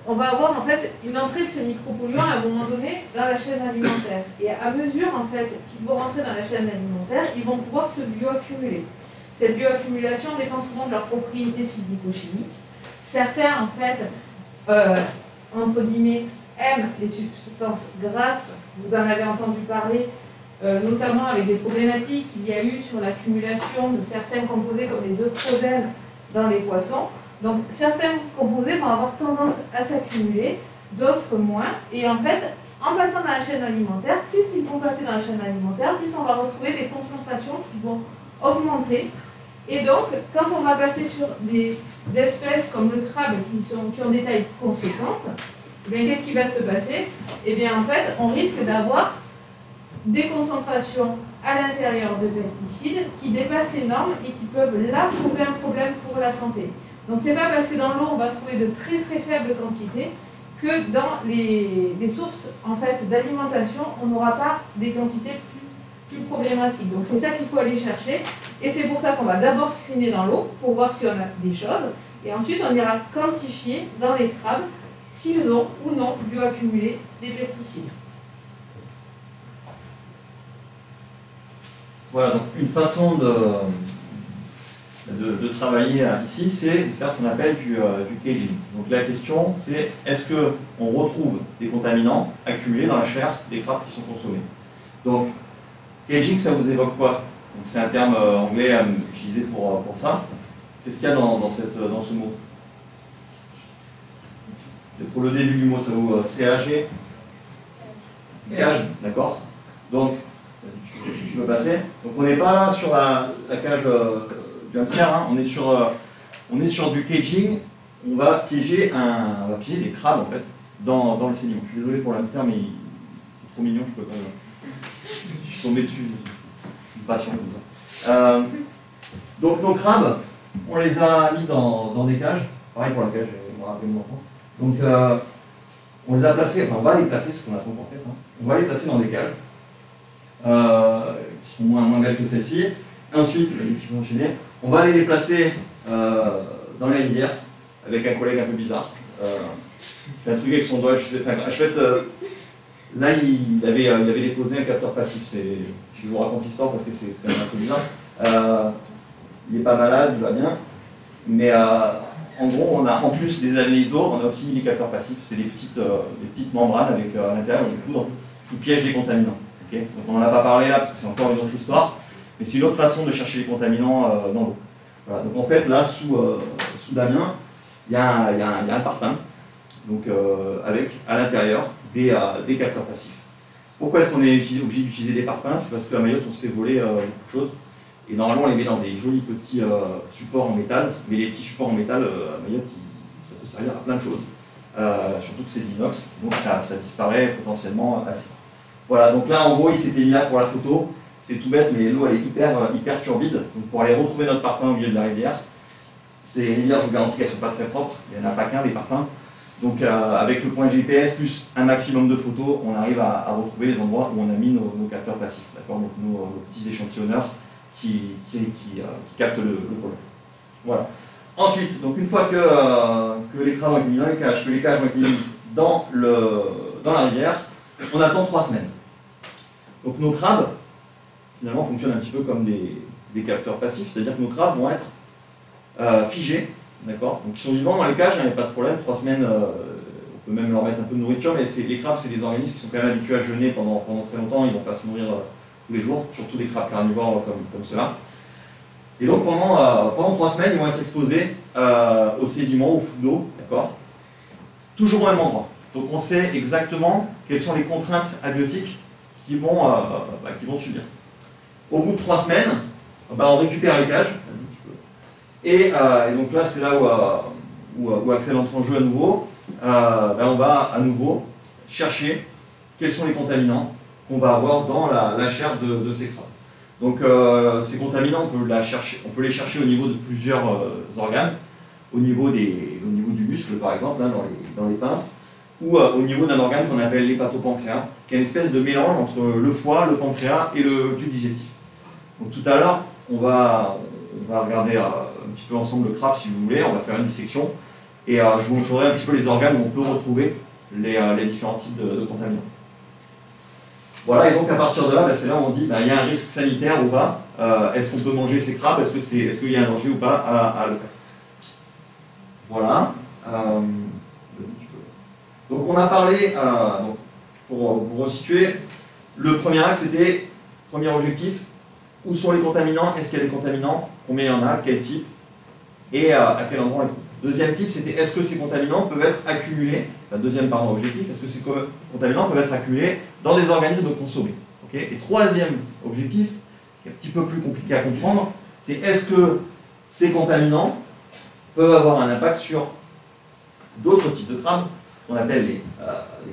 on va avoir en fait une entrée de ces micropolluants à un moment donné dans la chaîne alimentaire. Et à mesure en fait qu'ils vont rentrer dans la chaîne alimentaire, ils vont pouvoir se bioaccumuler. Cette bioaccumulation dépend souvent de leurs propriétés physico-chimiques. Certains en fait, entre guillemets, aiment les substances grasses. Vous en avez entendu parler. Notamment avec des problématiques qu'il y a eu sur l'accumulation de certains composés comme les œstrogènes dans les poissons. Donc certains composés vont avoir tendance à s'accumuler, d'autres moins. Et en fait, en passant dans la chaîne alimentaire, plus ils vont passer dans la chaîne alimentaire, plus on va retrouver des concentrations qui vont augmenter. Et donc, quand on va passer sur des espèces comme le crabe qui ont des tailles conséquentes, eh bien qu'est-ce qui va se passer? Eh bien en fait, on risque d'avoir des concentrations à l'intérieur de pesticides qui dépassent les normes et qui peuvent là poser un problème pour la santé. Donc c'est pas parce que dans l'eau on va trouver de très très faibles quantités que dans les sources en fait d'alimentation on n'aura pas des quantités plus problématiques. Donc c'est ça qu'il faut aller chercher et c'est pour ça qu'on va d'abord screener dans l'eau pour voir si on a des choses et ensuite on ira quantifier dans les crabes s'ils ont ou non bioaccumulé des pesticides. Voilà, donc une façon de travailler ici, c'est de faire ce qu'on appelle du caging. Donc la question, c'est est-ce qu'on retrouve des contaminants accumulés dans la chair des crabes qui sont consommés? Donc, caging, ça vous évoque quoi? C'est un terme anglais utilisé pour ça. Qu'est-ce qu'il y a dans ce mot? Pour le début du mot, ça vaut CAG. Cage, d'accord. Donc, tu peux passer. Donc on n'est pas là sur la cage du hamster, hein. On est sur du caging. On va piéger des crabes en fait dans le sédiment. Je suis désolé pour le hamster, mais il est trop mignon, je peux pas. Je suis tombé dessus, une passion comme ça. Donc nos crabes, on les a mis dans des cages. Pareil pour la cage, je me rappelle mon enfance. Donc on les a placés, enfin on va les placer, parce qu'on a encore fait ça. On va les placer dans des cages qui sont moins belles que celle-ci. Ensuite, tu peux enchaîner. On va aller les placer dans la rivière avec un collègue un peu bizarre. C'est un truc avec son doigt, je sais pas. En fait, là, il avait déposé un capteur passif. Je vous raconte l'histoire parce que c'est quand même un peu bizarre. Il n'est pas malade, il va bien. Mais en gros, on a en plus des analyses d'eau, on a aussi les capteurs passifs. C'est des petites membranes avec à l'intérieur des poudres qui piègent les contaminants. Okay, donc on n'en a pas parlé là parce que c'est encore une autre histoire. Mais c'est une autre façon de chercher les contaminants dans l'eau. Voilà, donc en fait, là, sous Damien, il y a un parpaing, donc avec à l'intérieur des capteurs passifs. Pourquoi est-ce qu'on est obligé d'utiliser des parpaings? C'est parce qu'à Mayotte, on se fait voler beaucoup de choses. Et normalement, on les met dans des jolis petits supports en métal. Mais les petits supports en métal, à Mayotte, ça peut servir à plein de choses. Surtout que c'est de l'inox, donc ça disparaît potentiellement assez. Voilà, donc là, en gros, il s'était mis là pour la photo. C'est tout bête, mais l'eau elle est hyper turbide. Donc pour aller retrouver notre parpaing au milieu de la rivière, ces rivières, je vous garantis qu'elles ne sont pas très propres. Il n'y en a pas qu'un des parpaings. Donc avec le point GPS plus un maximum de photos, on arrive à retrouver les endroits où on a mis nos capteurs passifs, d'accord, donc nos petits échantillonneurs qui captent le problème. Voilà. Ensuite, donc une fois que les crabes ont été mis dans les cages, que les cages ont été mis dans la rivière, on attend 3 semaines. Donc nos crabes, finalement, fonctionnent un petit peu comme des capteurs passifs, c'est-à-dire que nos crabes vont être figés, d'accord. Donc ils sont vivants dans les cages, il n'y a pas de problème, 3 semaines, on peut même leur mettre un peu de nourriture, mais les crabes, c'est des organismes qui sont quand même habitués à jeûner pendant très longtemps, ils ne vont pas se nourrir tous les jours, surtout des crabes carnivores comme ceux-là. Et donc pendant 3 semaines, ils vont être exposés aux sédiments, aux flux d'eau, d'accord, toujours au même endroit. Donc on sait exactement quelles sont les contraintes abiotiques qu'ils vont subir. Au bout de 3 semaines, on récupère les cages. Et donc là, c'est là où Axel entre en jeu à nouveau. On va à nouveau chercher quels sont les contaminants qu'on va avoir dans la chair de ces crabes. Donc ces contaminants, on peut les chercher au niveau de plusieurs organes, au niveau du muscle par exemple, hein, dans les pinces, ou au niveau d'un organe qu'on appelle l'hépatopancréas, qui est une espèce de mélange entre le foie, le pancréas et le tube digestif. Donc tout à l'heure, on va regarder un petit peu ensemble le crabe si vous voulez, on va faire une dissection, et je vous montrerai un petit peu les organes où on peut retrouver les différents types de contaminants. Voilà, et donc à partir de là, c'est là où on dit il y a un risque sanitaire ou pas, est-ce qu'on peut manger ces crabes, est-ce qu'il y a un danger ou pas à le faire. Voilà. Donc on a parlé, pour resituer, le premier axe c'était, premier objectif, où sont les contaminants, est-ce qu'il y a des contaminants, combien il y en a, quel type, et à quel endroit on les trouve. Deuxième type c'était, est-ce que ces contaminants peuvent être accumulés, deuxième objectif, est-ce que ces contaminants peuvent être accumulés dans des organismes consommés. Okay. Et troisième objectif, qui est un petit peu plus compliqué à comprendre, c'est est-ce que ces contaminants peuvent avoir un impact sur d'autres types de crabes, qu'on appelle les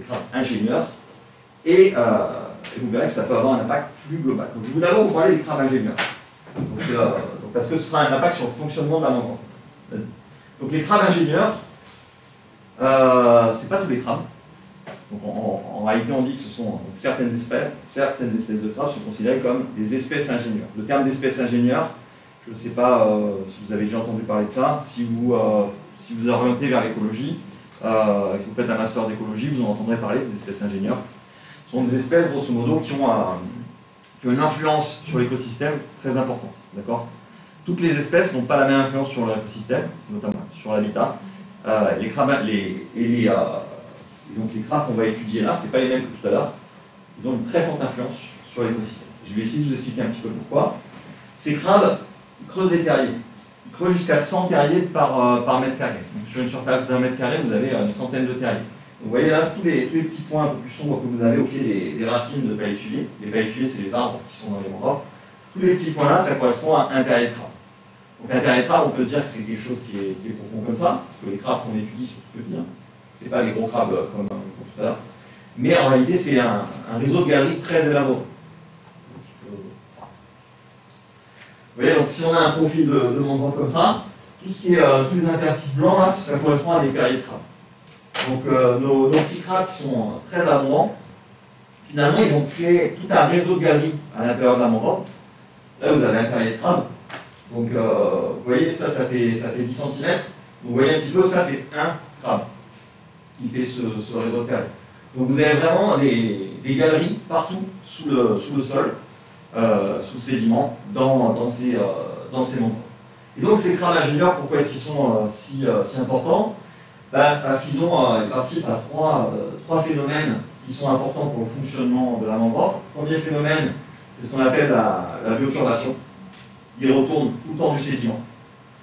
crabes ingénieurs, et vous verrez que ça peut avoir un impact plus global. Donc je vais d'abord vous parler des crabes ingénieurs, parce que ce sera un impact sur le fonctionnement de la membrane. Donc les crabes ingénieurs, c'est pas tous les crabes. Donc en réalité on dit que ce sont certaines espèces de crabes sont considérées comme des espèces ingénieurs. Le terme d'espèce ingénieur, je ne sais pas si vous avez déjà entendu parler de ça, si vous orientez vers l'écologie, si vous faites un master d'écologie, vous en entendrez parler des espèces ingénieurs. Ce sont des espèces, grosso modo, qui ont une influence sur l'écosystème très importante. D'accord ? Toutes les espèces n'ont pas la même influence sur l'écosystème, notamment sur l'habitat. Les crabes qu'on va étudier là, ce pas les mêmes que tout à l'heure. Ils ont une très forte influence sur l'écosystème. Je vais essayer de vous expliquer un petit peu pourquoi. Ces crabes creusent des terriers. creusent jusqu'à 100 terriers par mètre carré. Donc, sur une surface d'1 mètre carré, vous avez une centaine de terriers. Donc, vous voyez là tous les petits points un peu plus sombres que vous avez au pied des racines de palétuviers. Les palétuviers, c'est les arbres qui sont dans les mangroves. Tous les petits points là, ça correspond à un terrier de crabe. Donc un terrier de crabe, on peut se dire que c'est quelque chose qui est profond comme ça, parce que les crabes qu'on étudie sont tout petits. Hein. C'est pas les gros crabes comme tout à l'heure. Mais en réalité, c'est un réseau de galeries très élaboré. Vous voyez, donc si on a un profil de mangrove comme ça, tout ce qui est, tous les interstices blancs, là, ça correspond à des terriers de crabes. Donc nos petits crabes qui sont très abondants, finalement, ils vont créer tout un réseau de galeries à l'intérieur de la mangrove. Là, vous avez un terrier de crabe. Donc, vous voyez, ça fait 10 cm. Vous voyez un petit peu, ça, c'est un crabe qui fait ce réseau de galeries. Donc, vous avez vraiment des galeries partout sous le sol, sous le sédiment, dans ces mangroves. Et donc, ces crabes ingénieurs, pourquoi est-ce qu'ils sont si importants? Parce qu'ils participent à trois phénomènes qui sont importants pour le fonctionnement de la mangrove. Le premier phénomène, c'est ce qu'on appelle la bioturbation. Ils retournent tout le temps du sédiment.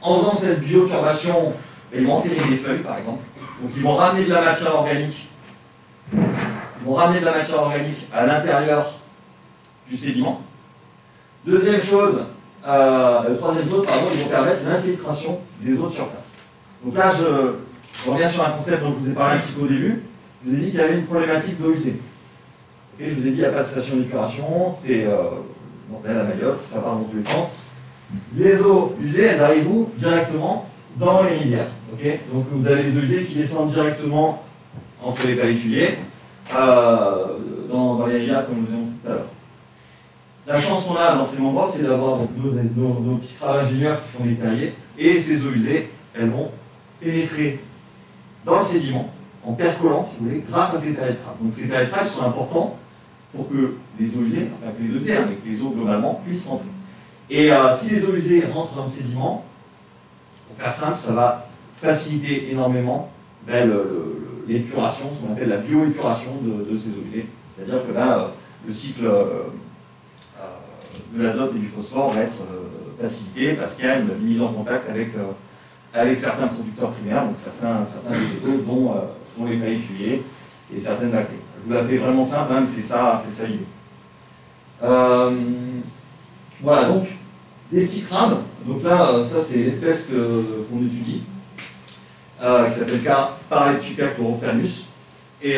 En faisant cette bioturbation, ils vont enterrer des feuilles, par exemple. Donc ils vont ramener de la matière organique. Ils vont ramener de la matière organique à l'intérieur du sédiment. Troisième chose, ils vont permettre l'infiltration des eaux de surface. Donc là, je reviens sur un concept dont je vous ai parlé un petit peu au début. Je vous ai dit qu'il y avait une problématique d'eau usée. Okay, je vous ai dit qu'il n'y a pas de station d'épuration, c'est la Mayotte, ça part dans tous les sens. Les eaux usées, elles arrivent où? Directement dans les rivières. Okay, donc vous avez les eaux usées qui descendent directement entre les palétuviers, dans les rivières comme nous disions tout à l'heure. La chance qu'on a dans ces mangroves, c'est d'avoir nos petits crabes ingénieurs qui font des terriers, et ces eaux usées, elles vont pénétrer dans le sédiment, en percolant, si vous voulez, grâce à ces terriers de crabe. Donc ces terriers de crabe sont importants pour que les eaux usées, enfin que les eaux usées, avec les eaux globalement, puissent rentrer. Et si les eaux usées rentrent dans le sédiment, pour faire simple, ça va faciliter énormément l'épuration, ce qu'on appelle la bioépuration de ces eaux usées. C'est-à-dire que là, le cycle de l'azote et du phosphore va être facilité parce qu'il y a une mise en contact avec certains producteurs primaires, donc certains végétaux, dont les palétuviers et certaines bactéries. Je vous la fais vraiment simple, hein, mais c'est ça l'idée. Voilà, donc, des petits crabes. Donc là, ça c'est l'espèce qu'on étudie, qui s'appelle Paraleptuca chlorophthalmus, et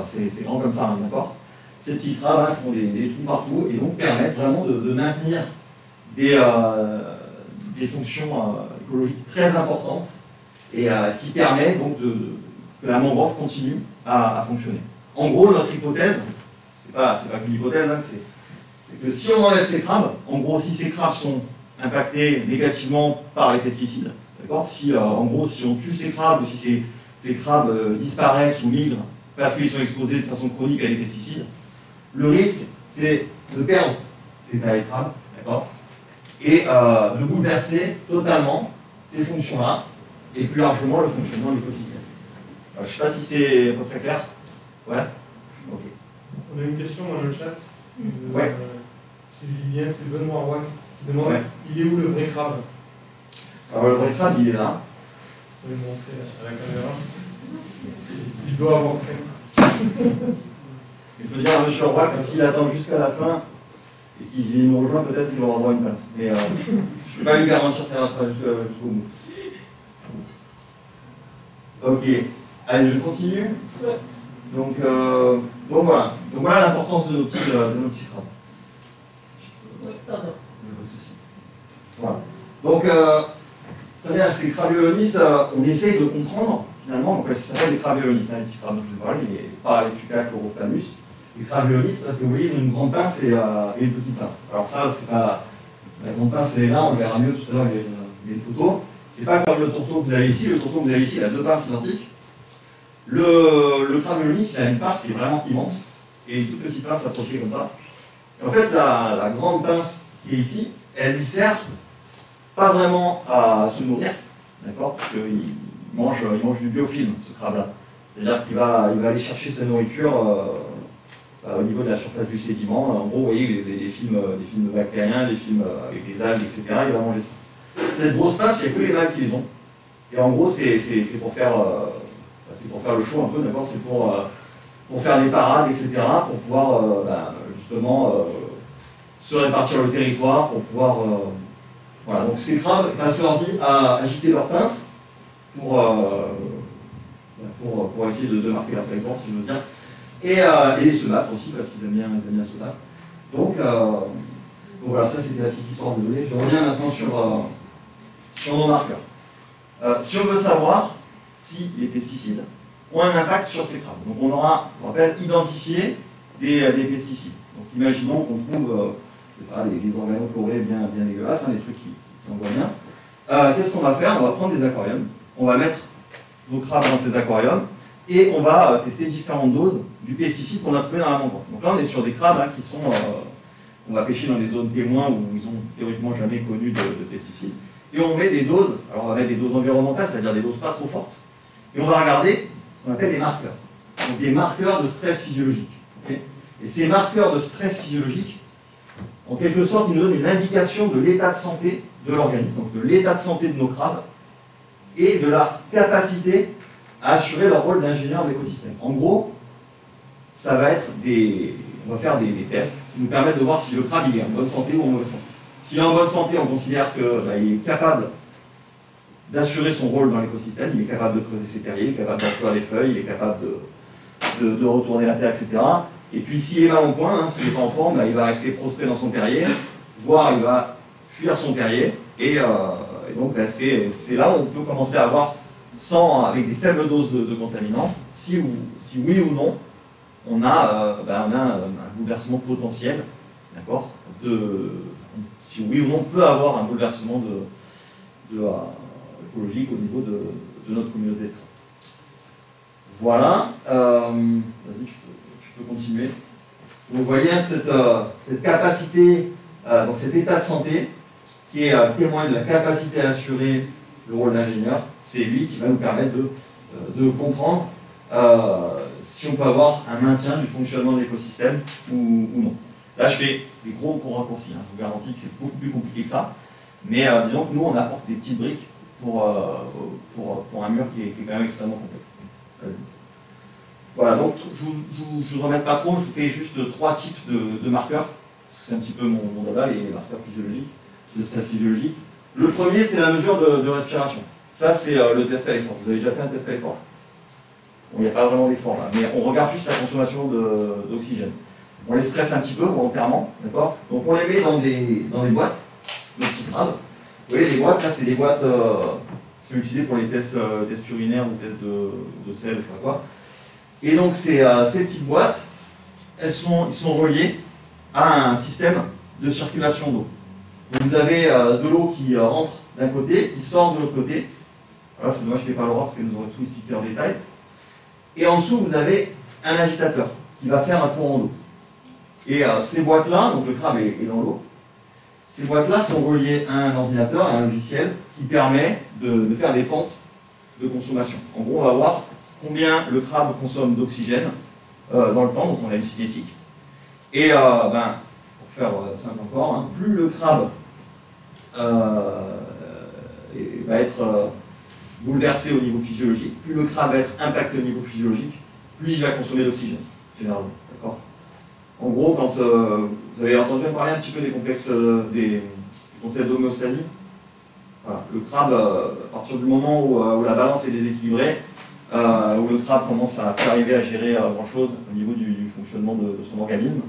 c'est grand comme ça, hein, d'accord. Ces petits crabes font des trous partout et donc permettent vraiment de maintenir des fonctions écologiques très importantes, et ce qui permet donc que la mangrove continue à fonctionner. En gros, notre hypothèse, c'est pas qu'une hypothèse, hein, c'est que si on enlève ces crabes, en gros, si ces crabes sont impactés négativement par les pesticides, d'accord, en gros, si on tue ces crabes, ou si ces crabes disparaissent ou migrent parce qu'ils sont exposés de façon chronique à des pesticides, le risque, c'est de perdre ces terriers de crabes, d'accord, et de bouleverser totalement ces fonctions-là, et plus largement le fonctionnement de l'écosystème. Je ne sais pas si c'est à peu près clair. Ouais. Ok. On a une question dans le chat. Ouais. Si je lis bien, c'est Benoît Rouen qui demande il est où le vrai crabe? Alors le vrai crabe, il est là. Vous pouvez le montrer à la caméra. Il doit avoir faim. Il faut dire à M. Roy que s'il attend jusqu'à la fin et qu'il nous rejoint, peut-être qu'il va avoir une place. Mais je ne peux pas lui garantir qu'il restera jusqu'au bout. Ok. Allez, je continue. Ouais. Donc voilà l'importance de nos petits crabes. Oui, pardon. Pas de souci. Voilà. Donc, très bien, ces crabiolonistes, on essaye de comprendre, finalement, donc, ça s'appelle les crabiolonistes, hein, les petits crabes dont je vous ai parlé, les Paraleptuca chlorophthalmus. Les crabiolonistes, parce que vous voyez, ils ont une grande pince et une petite pince. Alors ça, c'est pas... La grande pince, c'est là, on verra mieux tout à l'heure, il y a une photo. C'est pas comme le tourteau que vous avez ici. Le tourteau que vous avez ici, il a deux pinces identiques. Le crabioloniste, il a une pince qui est vraiment immense, et une toute petite pince approchée comme ça. Et en fait, la grande pince qui est ici, elle lui sert pas vraiment à se nourrir, d'accord, parce qu'il mange du biofilm, ce crabe-là. C'est-à-dire qu'il va aller chercher sa nourriture au niveau de la surface du sédiment. En gros, vous voyez, des films bactériens, des films avec des algues, etc. Il va manger ça. Cette grosse pince, il n'y a que les mâles qui les ont. Et en gros, c'est pour faire le show un peu, d'accord? C'est pour faire des parades, etc. Pour pouvoir justement se répartir le territoire, pour pouvoir. Voilà, donc ces crabes passent leur vie à agiter leurs pinces pour essayer de marquer leur territoire, si je veux dire. Et se battre aussi, parce qu'ils aiment bien se battre. Donc voilà, ça c'était la petite histoire de données. Je reviens maintenant sur nos marqueurs. Si on veut savoir si les pesticides ont un impact sur ces crabes, donc on rappelle, identifier des pesticides. Donc imaginons qu'on trouve des organochlorés bien dégueulasses, des trucs qui envoient bien. Qu'est-ce qu'on va faire? On va prendre des aquariums, on va mettre nos crabes dans ces aquariums, et on va tester différentes doses du pesticide qu'on a trouvé dans la mangrove. Donc là, on est sur des crabes qui sont, on va pêcher dans des zones témoins où ils ont théoriquement jamais connu de pesticides. Et on met des doses, alors on va mettre des doses environnementales, c'est-à-dire des doses pas trop fortes. Et on va regarder ce qu'on appelle les marqueurs. Donc des marqueurs de stress physiologique. Okay, et ces marqueurs de stress physiologique, en quelque sorte, ils nous donnent une indication de l'état de santé de l'organisme, donc de l'état de santé de nos crabes, et de leur capacité à assurer leur rôle d'ingénieur de l'écosystème. En gros, ça va être on va faire des tests qui nous permettent de voir si le crabe il est en bonne santé ou en mauvaise santé. S'il est en bonne santé, on considère qu'il est capable d'assurer son rôle dans l'écosystème, il est capable de creuser ses terriers, il est capable d'enfouir les feuilles, il est capable de retourner la terre, etc. Et puis s'il est mal en point, s'il n'est pas en forme, il va rester prostré dans son terrier, voire il va fuir son terrier, et donc c'est là où on peut commencer à avoir, avec des faibles doses de contaminants, si oui ou non, on a un bouleversement potentiel, d'accord, si oui ou non on peut avoir un bouleversement écologique au niveau de notre communauté de crabes. Voilà, vas-y, tu peux continuer. Vous voyez cette capacité, donc cet état de santé, qui est témoin de la capacité à assurer le rôle d'ingénieur, c'est lui qui va nous permettre de comprendre si on peut avoir un maintien du fonctionnement de l'écosystème ou non. Là, je fais des gros raccourcis, je vous garantis que c'est beaucoup plus compliqué que ça, mais disons que nous, on apporte des petites briques pour un mur qui est quand même extrêmement complexe. Vas-y. Voilà, donc je ne remets pas trop, je vous fais juste 3 types de marqueurs, parce que c'est un petit peu mon dada, les marqueurs physiologiques, de stress physiologique. Le premier, c'est la mesure de respiration. Ça, c'est le test à l'effort. Vous avez déjà fait un test à l'effort? Bon, il n'y a pas vraiment d'effort là, mais on regarde juste la consommation d'oxygène. On les stresse un petit peu volontairement, d'accord? Donc on les met dans des boîtes, nos petits crabes. Vous voyez, les boîtes, là, c'est des boîtes qui sont utilisées pour les tests urinaires ou tests de sel, je sais pas quoi. Et donc ces petites boîtes, ils sont reliées à un système de circulation d'eau. Vous avez de l'eau qui rentre d'un côté, qui sort de l'autre côté. Voilà, c'est dommage qu'il n'y ait pas Laura parce qu'elle nous aurait tout expliqué en détail. Et en dessous, vous avez un agitateur qui va faire un courant d'eau. Et ces boîtes-là, donc le crabe est dans l'eau, ces boîtes-là sont reliées à un ordinateur, à un logiciel qui permet de faire des pentes de consommation. En gros, on va voir combien le crabe consomme d'oxygène dans le temps, donc on a une cinétique. Et pour faire simple encore, plus le crabe va être bouleversé au niveau physiologique, plus le crabe va être impacté au niveau physiologique, plus il va consommer d'oxygène, généralement. D'accord ? En gros, quand vous avez entendu parler un petit peu des complexes, des concepts d'homéostasie, voilà, le crabe, à partir du moment où la balance est déséquilibrée, où le crabe commence à plus arriver à gérer grand-chose au niveau du fonctionnement de son organisme,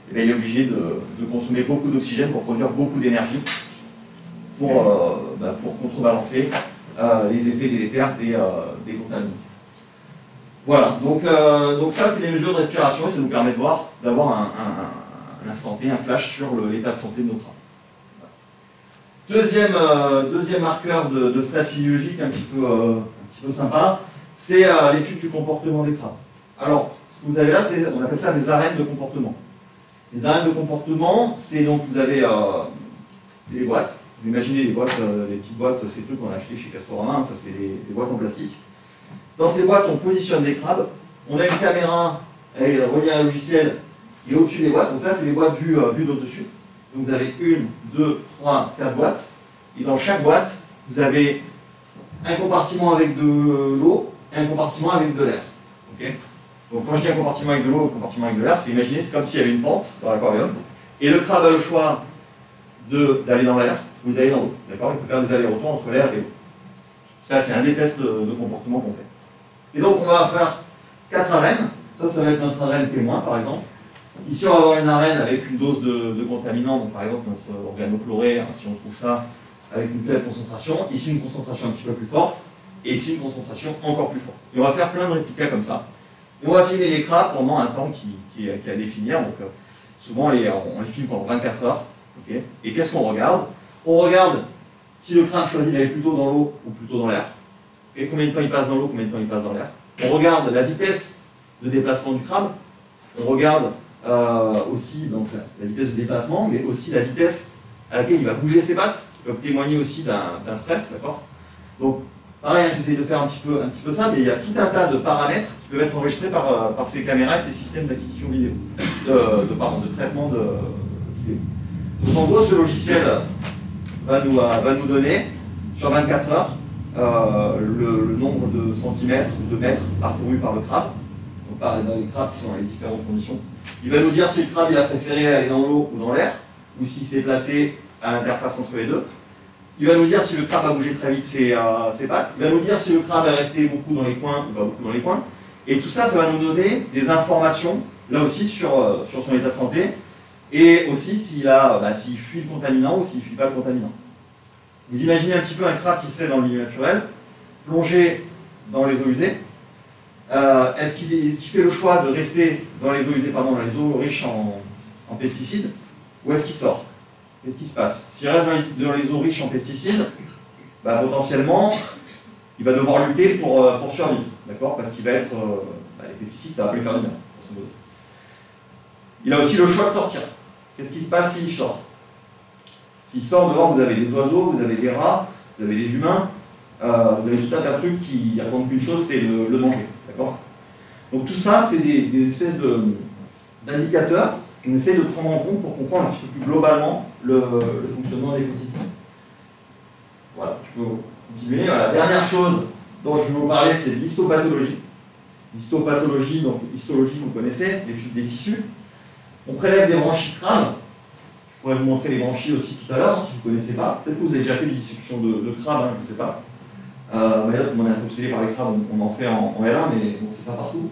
et bien, il est obligé de consommer beaucoup d'oxygène pour produire beaucoup d'énergie pour contrebalancer les effets délétères des contaminants. Voilà, donc ça c'est des mesures de respiration et ça nous permet d'avoir un instant T, un flash sur l'état de santé de nos crabes. Deuxième marqueur de stress physiologique un petit peu sympa, c'est l'étude du comportement des crabes. Alors, ce que vous avez là, on appelle ça des arènes de comportement. Les arènes de comportement, c'est donc, vous avez c'est des boîtes. Vous imaginez les boîtes, les petites boîtes, ces trucs qu'on a achetés chez Castorama, ça c'est des boîtes en plastique. Dans ces boîtes, on positionne des crabes. On a une caméra, elle est reliée à un logiciel, et au-dessus des boîtes, donc là c'est les boîtes vues d'au-dessus. Donc vous avez 1, 2, 3, 4 boîtes. Et dans chaque boîte, vous avez un compartiment avec de l'eau et un compartiment avec de l'air. Okay, donc quand je dis un compartiment avec de l'eau et un compartiment avec de l'air, c'est imaginez, c'est comme s'il y avait une pente dans l'aquarium, et le crabe a le choix d'aller dans l'air ou d'aller dans l'eau. D'accord, il peut faire des allers-retours entre l'air et l'eau. Ça, c'est un des tests de comportement qu'on fait. Et donc, on va faire 4 arènes. Ça va être notre arène témoin, par exemple. Ici, on va avoir une arène avec une dose de contaminant, donc par exemple notre organochloré, hein, si on trouve ça, avec une faible concentration. Ici, une concentration un petit peu plus forte. Et ici, une concentration encore plus forte. Et on va faire plein de réplicas comme ça. Et on va filmer les crabes pendant un temps qui est à définir. Donc, souvent, on les filme pendant 24 heures. Okay. Et qu'est-ce qu'on regarde? On regarde si le crabe choisit d'aller plutôt dans l'eau ou plutôt dans l'air. Et combien de temps il passe dans l'eau, combien de temps il passe dans l'air. On regarde la vitesse de déplacement du crabe. On regarde aussi donc, la vitesse de déplacement, mais aussi la vitesse à laquelle il va bouger ses pattes, qui peuvent témoigner aussi d'un stress, d'accord. Donc, pareil, j'essaie de faire un petit peu ça, mais il y a tout un tas de paramètres qui peuvent être enregistrés par ces caméras et ces systèmes d'acquisition vidéo, de traitement de vidéo. Donc, en gros, ce logiciel va nous donner, sur 24 heures, le nombre de centimètres ou de mètres parcourus par le crabe. On parle dans les crabes qui sont dans les différentes conditions. Il va nous dire si le crabe il a préféré aller dans l'eau ou dans l'air, ou s'il s'est placé à l'interface entre les deux. Il va nous dire si le crabe a bougé très vite ses pattes. Il va nous dire si le crabe est resté beaucoup dans les coins ou pas beaucoup dans les coins. Et tout ça, ça va nous donner des informations, là aussi, sur son état de santé, et aussi s'il fuit le contaminant ou s'il ne fuit pas le contaminant. Vous imaginez un petit peu un crabe qui serait dans le milieu naturel, plongé dans les eaux usées. Est-ce qu'il fait le choix de rester dans les eaux usées, dans les eaux riches en pesticides, ou est-ce qu'il sort? Qu'est-ce qui se passe? S'il reste dans les eaux riches en pesticides, potentiellement, il va devoir lutter pour survivre, d'accord? Parce qu'il va être... les pesticides, ça va pas lui faire du bien. Il a aussi le choix de sortir. Qu'est-ce qui se passe s'il sort? S'il sort dehors, vous avez des oiseaux, vous avez des rats, vous avez des humains, vous avez tout un tas de trucs qui attendent qu'une chose, c'est le manger. D'accord? Donc tout ça, c'est des espèces d'indicateurs qu'on essaie de prendre en compte pour comprendre un petit peu plus globalement le fonctionnement de l'écosystème. Voilà, tu peux continuer. Voilà. La dernière chose dont je vais vous parler, c'est de l'histopathologie. L'histopathologie, donc histologie, vous connaissez, l'étude des tissus. On prélève des branchies de crabe. Je pourrais vous montrer les branchies aussi tout à l'heure, si vous ne connaissez pas. Peut-être que vous avez déjà fait des dissection de crabe, je ne sais pas. D'ailleurs, comme on est un peu obsédé par les crabes, on en fait en L1, mais bon, c'est pas partout.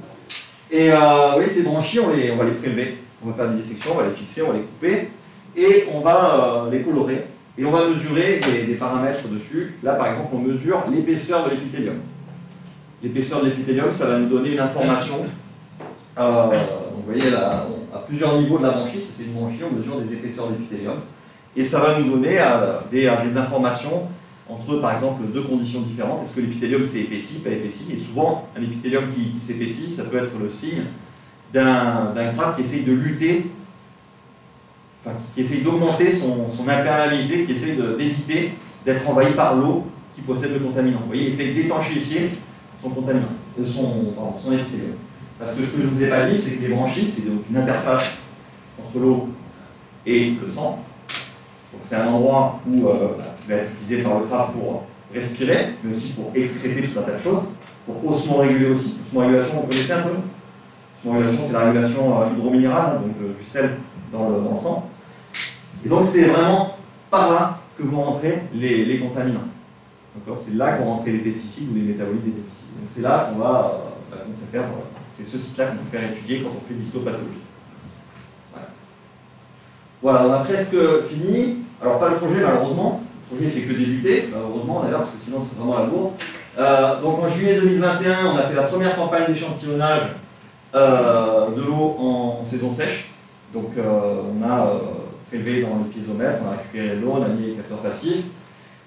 Et oui, ces branchies, on va les prélever. On va faire des dissections, on va les fixer, on va les couper, et on va les colorer. Et on va mesurer des paramètres dessus. Là, par exemple, on mesure l'épaisseur de l'épithélium. L'épaisseur de l'épithélium, ça va nous donner une information. Donc, vous voyez, là, à plusieurs niveaux de la branchie, c'est une branchie, on mesure des épaisseurs d'épithélium. Et ça va nous donner des informations entre, par exemple, deux conditions différentes. Est-ce que l'épithélium s'est épaissi, pas épaissi? Et souvent, un épithélium qui s'épaissit, ça peut être le signe d'un crabe qui essaye de lutter, qui essaye d'augmenter son imperméabilité, qui essaye d'éviter d'être envahi par l'eau qui possède le contaminant. Vous voyez, il essaye d'étanchéifier son contaminant, son épithélium. Parce que ce que je ne vous ai pas dit, c'est que les branchies, c'est donc une interface entre l'eau et le sang. Donc c'est un endroit où, qui va être utilisé par le crabe pour respirer, mais aussi pour excréter tout un tas de choses, pour osmoréguler aussi. Osmorégulation, vous connaissez un peu? Osmorégulation, c'est la régulation hydrominérale, donc du sel dans le sang. Et donc c'est vraiment par là que vont rentrer les contaminants. C'est là que vont rentrer les pesticides ou les métabolites des pesticides. Donc c'est là qu'on va faire, c'est ce site-là qu'on peut faire étudier quand on fait de l'histopathologie. Voilà, on a presque fini. Alors pas le projet malheureusement, le projet ne fait que débuter, heureusement d'ailleurs, parce que sinon c'est vraiment la bourre. Donc en juillet 2021, on a fait la première campagne d'échantillonnage de l'eau en saison sèche. Donc on a prélevé dans le piézomètre, on a récupéré l'eau, on a mis les capteurs passifs.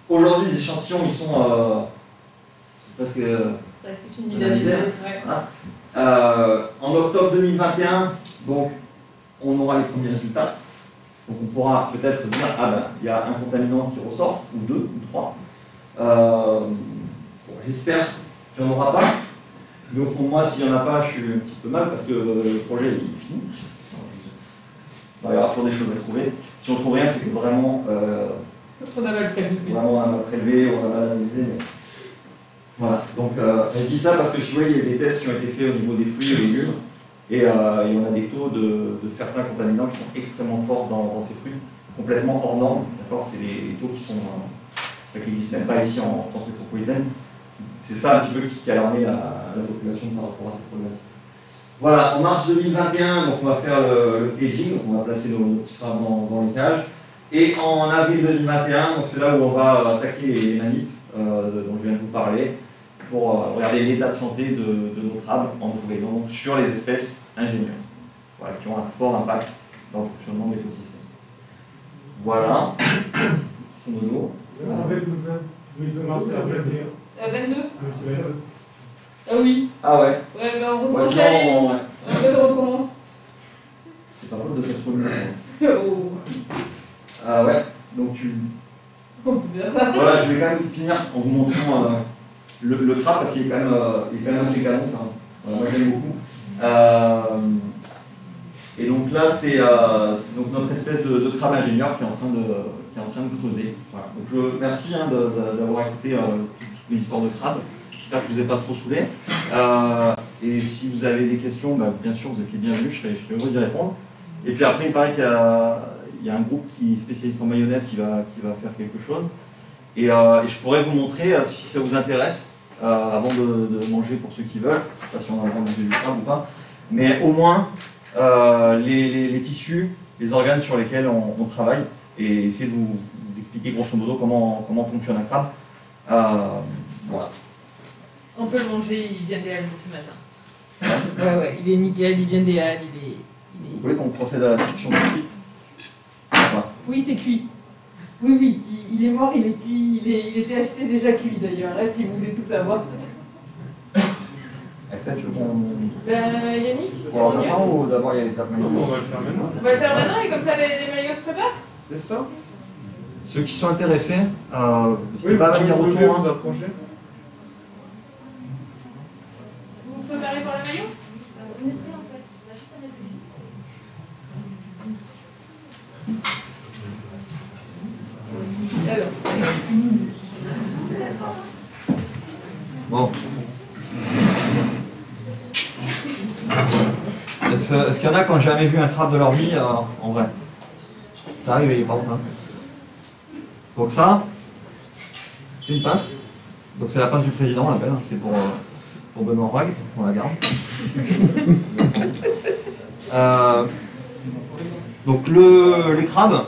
Aujourd'hui les échantillons ils sont presque finis d'analyser. En octobre 2021, donc on aura les premiers résultats. Donc on pourra peut-être dire, il y a un contaminant qui ressort, ou deux, ou trois. J'espère qu'il n'y en aura pas. Mais au fond de moi, s'il n'y en a pas, je suis un petit peu mal parce que le projet est fini. Il y aura toujours des choses à trouver. Si on ne trouve rien, c'est que vraiment On a mal prélevé. Vraiment, on a mal prélevé, on a mal analysé. Mais... Voilà, donc je dis ça parce que tu vois, il y a des tests qui ont été faits au niveau des fruits et légumes, et on a des taux de certains contaminants qui sont extrêmement forts dans ces fruits, complètement hors normes. D'accord, c'est des taux qui n'existent même pas ici en France métropolitaine. C'est ça un petit peu qui a alarmé la population par rapport à cette problématique. Voilà, en mars 2021, donc on va faire le caging, donc on va placer nos petits crabes dans les cages. Et en avril 2021, c'est là où on va attaquer les manips dont je viens de vous parler, pour regarder l'état de santé de nos crabes en floraison sur les espèces ingénieuses, voilà, qui ont un fort impact dans le fonctionnement de l'écosystème. Voilà, c'est nos Avec le 20 mars, c'est la 21. 22. C'est la Ah oui. Ah ouais. Ouais, ben on Ouais, recommence sinon, la ligne. ouais. En fait, on recommence. C'est pas faute de cette formulation. Oh. Ah ouais, donc tu... On peut faire ça. Voilà, je vais quand même finir en vous montrant le crabe parce qu'il est, quand même assez canon. Enfin, voilà, moi j'aime beaucoup. Et donc là, c'est donc notre espèce de crabe ingénieur qui est en train de creuser. Voilà. Donc je merci d'avoir écouté toutes mes histoires de crabe. J'espère que je ne vous ai pas trop saoulé. Et si vous avez des questions, bah, bien sûr, vous êtes les bienvenus, je serai heureux d'y répondre. Et puis après, il paraît qu'il y a un groupe qui est spécialiste en mayonnaise qui va faire quelque chose. Et je pourrais vous montrer, si ça vous intéresse, avant de manger pour ceux qui veulent, je ne sais pas si on a le droit de manger du crabe ou pas, mais au moins les tissus, les organes sur lesquels on travaille, et essayer de vous expliquer grosso modo comment fonctionne un crabe. Voilà. On peut le manger, il vient des Halles ce matin. Ouais, il est nickel, il vient des Halles, Vous voulez qu'on procède à la dissection tout de suite? Oui, c'est cuit. Oui, il est mort, il est cuit, il était acheté déjà cuit d'ailleurs, là si vous voulez tout savoir. Axel, tu veux qu'on... Yannick, Pour le moment ou d'abord il y a l'étape maillot? On va le faire maintenant. on va le faire maintenant et comme ça les maillots se préparent. C'est ça? Ceux qui sont intéressés, n'hésitez Oui, pas à venir vous pouvez autour. vous approcher. Vous vous préparez pour le maillot? Alors. Bon. Est-ce qu'il y en a qui n'ont jamais vu un crabe de leur vie en vrai? Ça arrive, il est pas bon. Donc ça, c'est une pince. Donc c'est la pince du président, on l'appelle. C'est pour Benoît Roig, on la garde. Donc les crabes,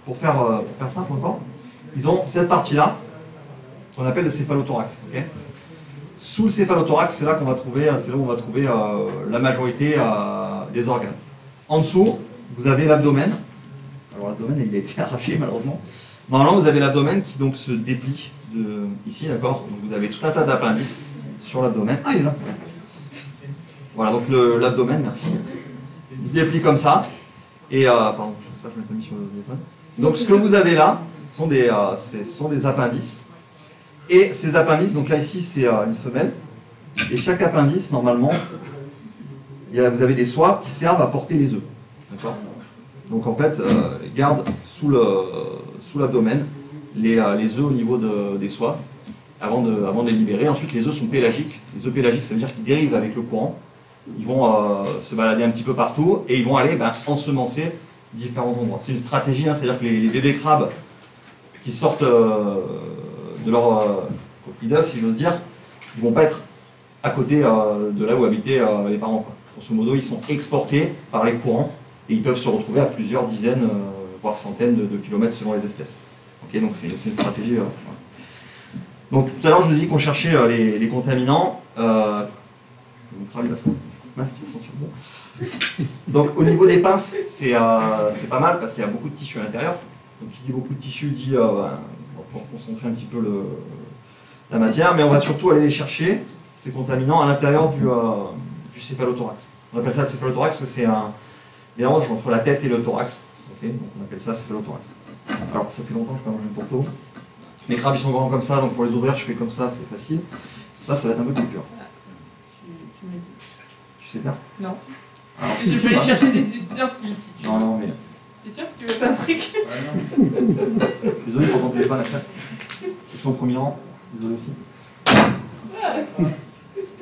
pour faire simple encore, ils ont cette partie-là, qu'on appelle le céphalothorax. Okay, sous le céphalothorax, c'est là où on va trouver la majorité des organes. En dessous, vous avez l'abdomen. Alors l'abdomen, il a été arraché malheureusement. Normalement, vous avez l'abdomen qui donc se déplie ici, d'accord. Donc vous avez tout un tas d'appendices sur l'abdomen. Ah, il est là. Voilà, donc l'abdomen, merci. Il se déplie comme ça. Et pardon, je sais pas, je m'ai pas mis sur le téléphone. Donc ce que vous avez là sont des appendices. Et ces appendices, donc là ici c'est une femelle. Et chaque appendice, normalement, vous avez des soies qui servent à porter les œufs. D'accord. Donc en fait, garde sous l'abdomen les œufs au niveau des soies avant de les libérer. Ensuite, les œufs sont pélagiques. Les œufs pélagiques, ça veut dire qu'ils dérivent avec le courant. Ils vont se balader un petit peu partout et ils vont aller ensemencer différents endroits. C'est une stratégie, c'est-à-dire que les bébés crabes qui sortent de leur coquille d'œuf, si j'ose dire, ils ne vont pas être à côté de là où habitaient les parents. Grosso modo, ils sont exportés par les courants et ils peuvent se retrouver à plusieurs dizaines, voire centaines de kilomètres selon les espèces. Okay, donc c'est une stratégie. Voilà. Donc tout à l'heure, je vous ai dit qu'on cherchait les contaminants. Donc au niveau des pinces, c'est pas mal parce qu'il y a beaucoup de tissu à l'intérieur. Donc qui dit beaucoup de tissu dit on va pouvoir concentrer un petit peu la matière, mais on va surtout aller les chercher, ces contaminants, à l'intérieur du céphalothorax. On appelle ça le céphalothorax parce que c'est un mélange entre la tête et le thorax. Okay, donc on appelle ça céphalothorax. Alors ça fait longtemps que je n'ai pas mangé de tourteau. Les crabes ils sont grands comme ça, donc pour les ouvrir je fais comme ça, c'est facile. Ça va être un peu plus dur. Tu sais faire? Non. Alors, Je vais aller chercher des ustensiles si tu veux. Non, mais T'es sûr que tu veux pas un truc? Désolé pour ton téléphone, après. Ils sont au premier rang. Désolé aussi.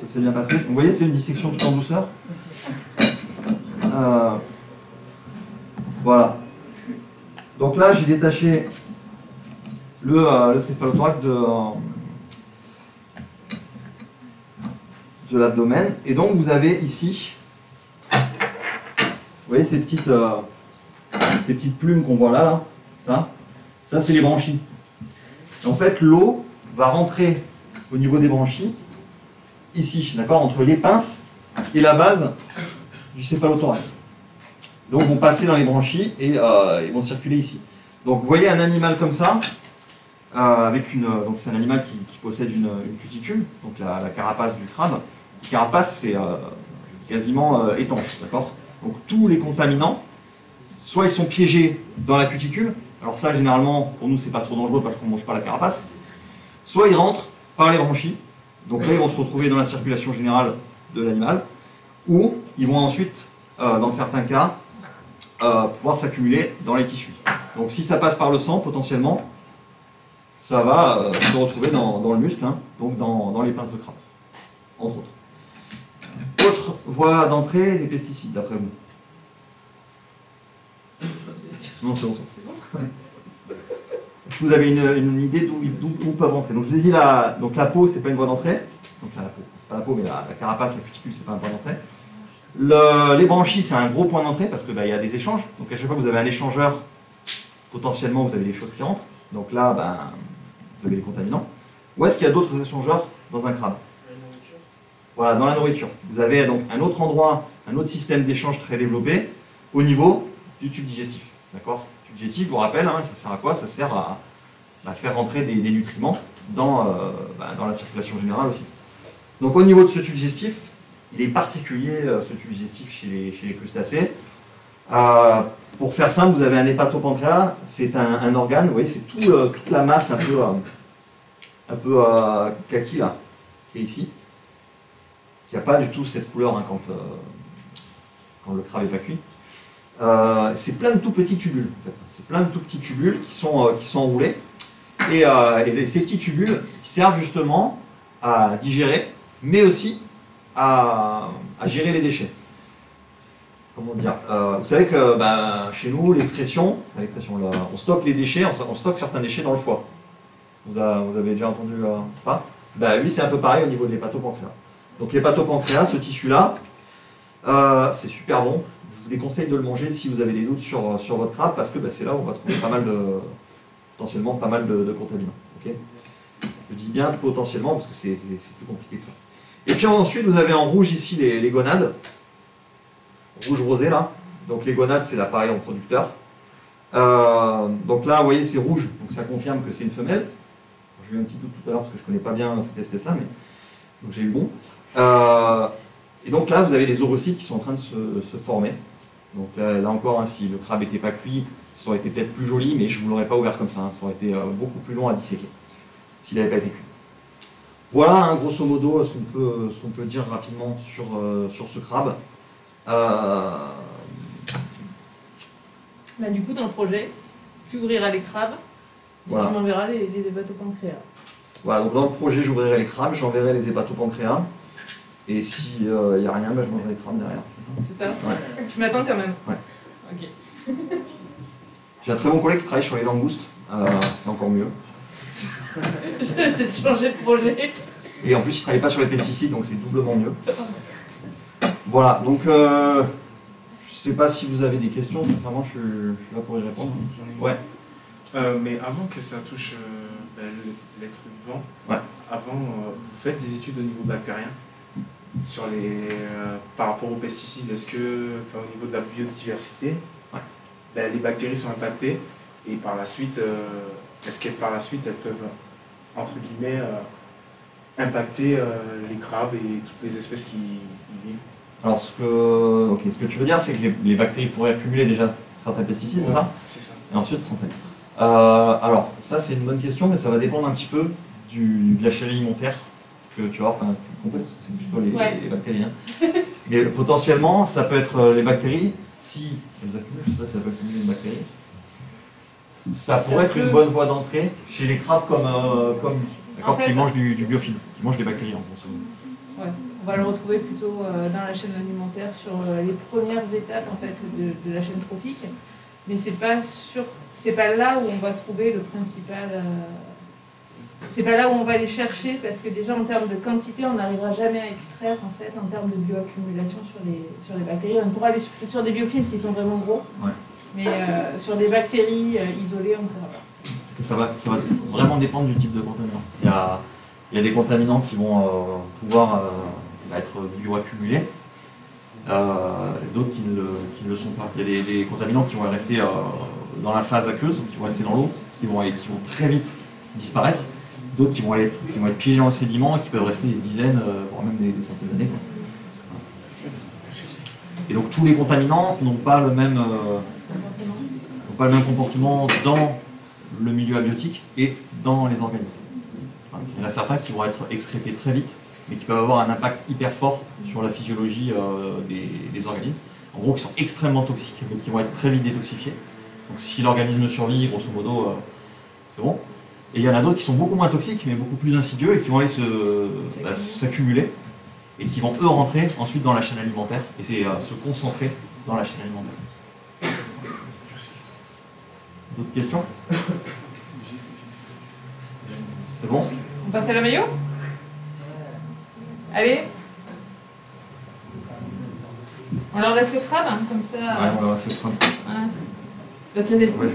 Ça s'est bien passé. Vous voyez, c'est une dissection tout en douceur. Voilà. Donc là, j'ai détaché le céphalothorax de l'abdomen. Et donc, vous avez ici, vous voyez ces petites plumes qu'on voit là, ça c'est les branchies. En fait, l'eau va rentrer au niveau des branchies, ici, d'accord, entre les pinces et la base du céphalothorax. Donc, vont passer dans les branchies et ils vont circuler ici. Donc, vous voyez un animal comme ça, donc c'est un animal qui possède une cuticule, donc la carapace du crabe. La carapace, c'est quasiment étanche, d'accord. Donc, tous les contaminants, soit ils sont piégés dans la cuticule, alors ça, généralement, pour nous, c'est pas trop dangereux parce qu'on ne mange pas la carapace, soit ils rentrent par les branchies, donc là, ils vont se retrouver dans la circulation générale de l'animal, ou ils vont ensuite, dans certains cas, pouvoir s'accumuler dans les tissus. Donc si ça passe par le sang, potentiellement, ça va se retrouver dans le muscle, hein, donc dans les pinces de crabe, entre autres. Autre voie d'entrée des pesticides, d'après vous? Non, c'est bon. Est-ce que vous avez une idée d'où peuvent rentrer? Donc je vous ai dit, donc la peau, c'est pas une voie d'entrée. Donc la peau, c'est pas la peau, mais la carapace, la cuticule, c'est pas un point d'entrée. Les branchies, c'est un gros point d'entrée parce qu'il y a des échanges. Donc à chaque fois que vous avez un échangeur, potentiellement vous avez des choses qui rentrent. Donc là, vous avez les contaminants. Où est-ce qu'il y a d'autres échangeurs dans un crabe? Voilà, dans la nourriture. Vous avez donc un autre endroit, un autre système d'échange très développé au niveau du tube digestif. D'accord? Le tube digestif, je vous rappelle, hein, ça sert à quoi? Ça sert à faire rentrer des nutriments dans la circulation générale aussi. Donc au niveau de ce tube digestif, il est particulier, ce tube digestif chez les crustacés. Pour faire simple, vous avez un hépatopancréas, c'est un organe, vous voyez, c'est toute la masse un peu kaki là, qui est ici, qui n'a pas du tout cette couleur hein, quand le crabe n'est pas cuit. C'est plein de tout petits tubules, en fait. C'est plein de tout petits tubules qui sont enroulés. Et ces petits tubules servent justement à digérer, mais aussi à gérer les déchets. Comment dire, vous savez que chez nous, l'excrétion, on stocke les déchets, on stocke certains déchets dans le foie. Vous avez déjà entendu ça? Oui, c'est un peu pareil au niveau de l'hépatopancréas. Donc l'hépatopancréas, ce tissu-là, c'est super bon. Je vous déconseille de le manger si vous avez des doutes sur votre crabe, parce que c'est là où on va trouver potentiellement pas mal de contaminants. Okay, je dis bien potentiellement, parce que c'est plus compliqué que ça. Et puis ensuite, vous avez en rouge ici les gonades. Rouge rosé là. Donc les gonades, c'est l'appareil reproducteur. Donc là, vous voyez, c'est rouge, donc ça confirme que c'est une femelle. J'ai eu un petit doute tout à l'heure parce que je ne connais pas bien cette espèce-là, mais donc j'ai eu bon. Et donc là, vous avez les ovocytes qui sont en train de se former. Donc là encore, hein, si le crabe n'était pas cuit, ça aurait été peut-être plus joli, mais je ne vous l'aurais pas ouvert comme ça. Hein. Ça aurait été beaucoup plus long à disséquer s'il n'avait pas été cuit. Voilà, hein, grosso modo, ce qu'on peut dire rapidement sur ce crabe. Du coup, dans le projet, tu ouvriras les crabes et voilà. Tu m'enverras les hépatopancréas. Voilà, donc dans le projet, j'ouvrirai les crabes, j'enverrai les hépatopancréas. Et s'il n'y a rien, je mangerai les crabes derrière. C'est ça? Ouais. Tu m'attends quand même? Ouais. Ok. J'ai un très bon collègue qui travaille sur les langoustes. C'est encore mieux. Je vais peut-être changer de projet. Et en plus, il ne travaille pas sur les pesticides, donc c'est doublement mieux. Voilà, donc je ne sais pas si vous avez des questions, sincèrement, je suis là pour y répondre. Ouais. Mais avant que ça touche l'être vivant, ouais. Avant, vous faites des études au niveau bactérien sur par rapport aux pesticides. Est-ce que, au niveau de la biodiversité, ouais. Les bactéries sont impactées et par la suite, est-ce qu'elles par la suite elles peuvent entre guillemets impacter les crabes et toutes les espèces qui y vivent? Alors ce que tu veux dire, c'est que les bactéries pourraient accumuler déjà certains pesticides, ouais, c'est ça? C'est ça. Et ensuite rentrer. Alors ça c'est une bonne question, mais ça va dépendre un petit peu de la chaîne alimentaire que tu vois, tu comprends, c'est plutôt les bactéries. Hein. Mais potentiellement, ça peut être les bactéries, si elles accumulent, je ne sais pas si ça peut accumuler une bactérie, ça pourrait être une bonne voie d'entrée chez les crabes comme lui, En fait, qui mangent du biofilm, qui mangent des bactéries en gros. Ouais, on va le retrouver plutôt dans la chaîne alimentaire sur les premières étapes en fait de la chaîne trophique, mais c'est pas là où on va trouver le principal. C'est pas là où on va les chercher parce que déjà en termes de quantité, on n'arrivera jamais à extraire en fait en termes de bioaccumulation sur les bactéries. On pourra aller sur des biofilms s'ils sont vraiment gros, Ouais. mais sur des bactéries isolées, on ne pourra pas. Ça va vraiment dépendre du type de contaminant. Il y a des contaminants qui vont pouvoir être bioaccumulés, d'autres qui ne le sont pas. Il y a des contaminants qui vont rester dans la phase aqueuse, donc qui vont rester dans l'eau, qui vont très vite disparaître, d'autres qui vont être piégés dans le sédiment et qui peuvent rester des dizaines, voire même des centaines d'années. Et donc tous les contaminants n'ont pas le même comportement dans le milieu abiotique et dans les organismes. Il y en a certains qui vont être excrétés très vite, mais qui peuvent avoir un impact hyper fort sur la physiologie des organismes. En gros, qui sont extrêmement toxiques, mais qui vont être très vite détoxifiés. Donc si l'organisme survit, grosso modo, c'est bon. Et il y en a d'autres qui sont beaucoup moins toxiques, mais beaucoup plus insidieux, et qui vont aller s'accumuler, et qui vont eux rentrer ensuite dans la chaîne alimentaire, et se concentrer dans la chaîne alimentaire. D'autres questions? C'est bon? On passe à la maillot? Allez. On leur laisse le crabe, hein, comme ça. Ouais, on va laisser le crabe. Voilà. Je vais te lever. Ouais,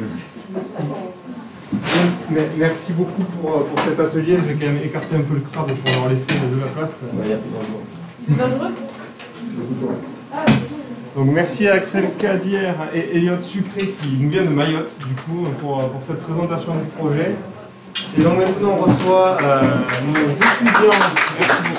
Merci beaucoup pour cet atelier. Je vais quand même écarter un peu le crabe pour leur laisser de la place. Il est dangereux? Donc merci à Axel Cadière et Elliot Sucré qui nous viennent de Mayotte du coup pour cette présentation du projet. Et donc maintenant on reçoit nos étudiants. Merci beaucoup.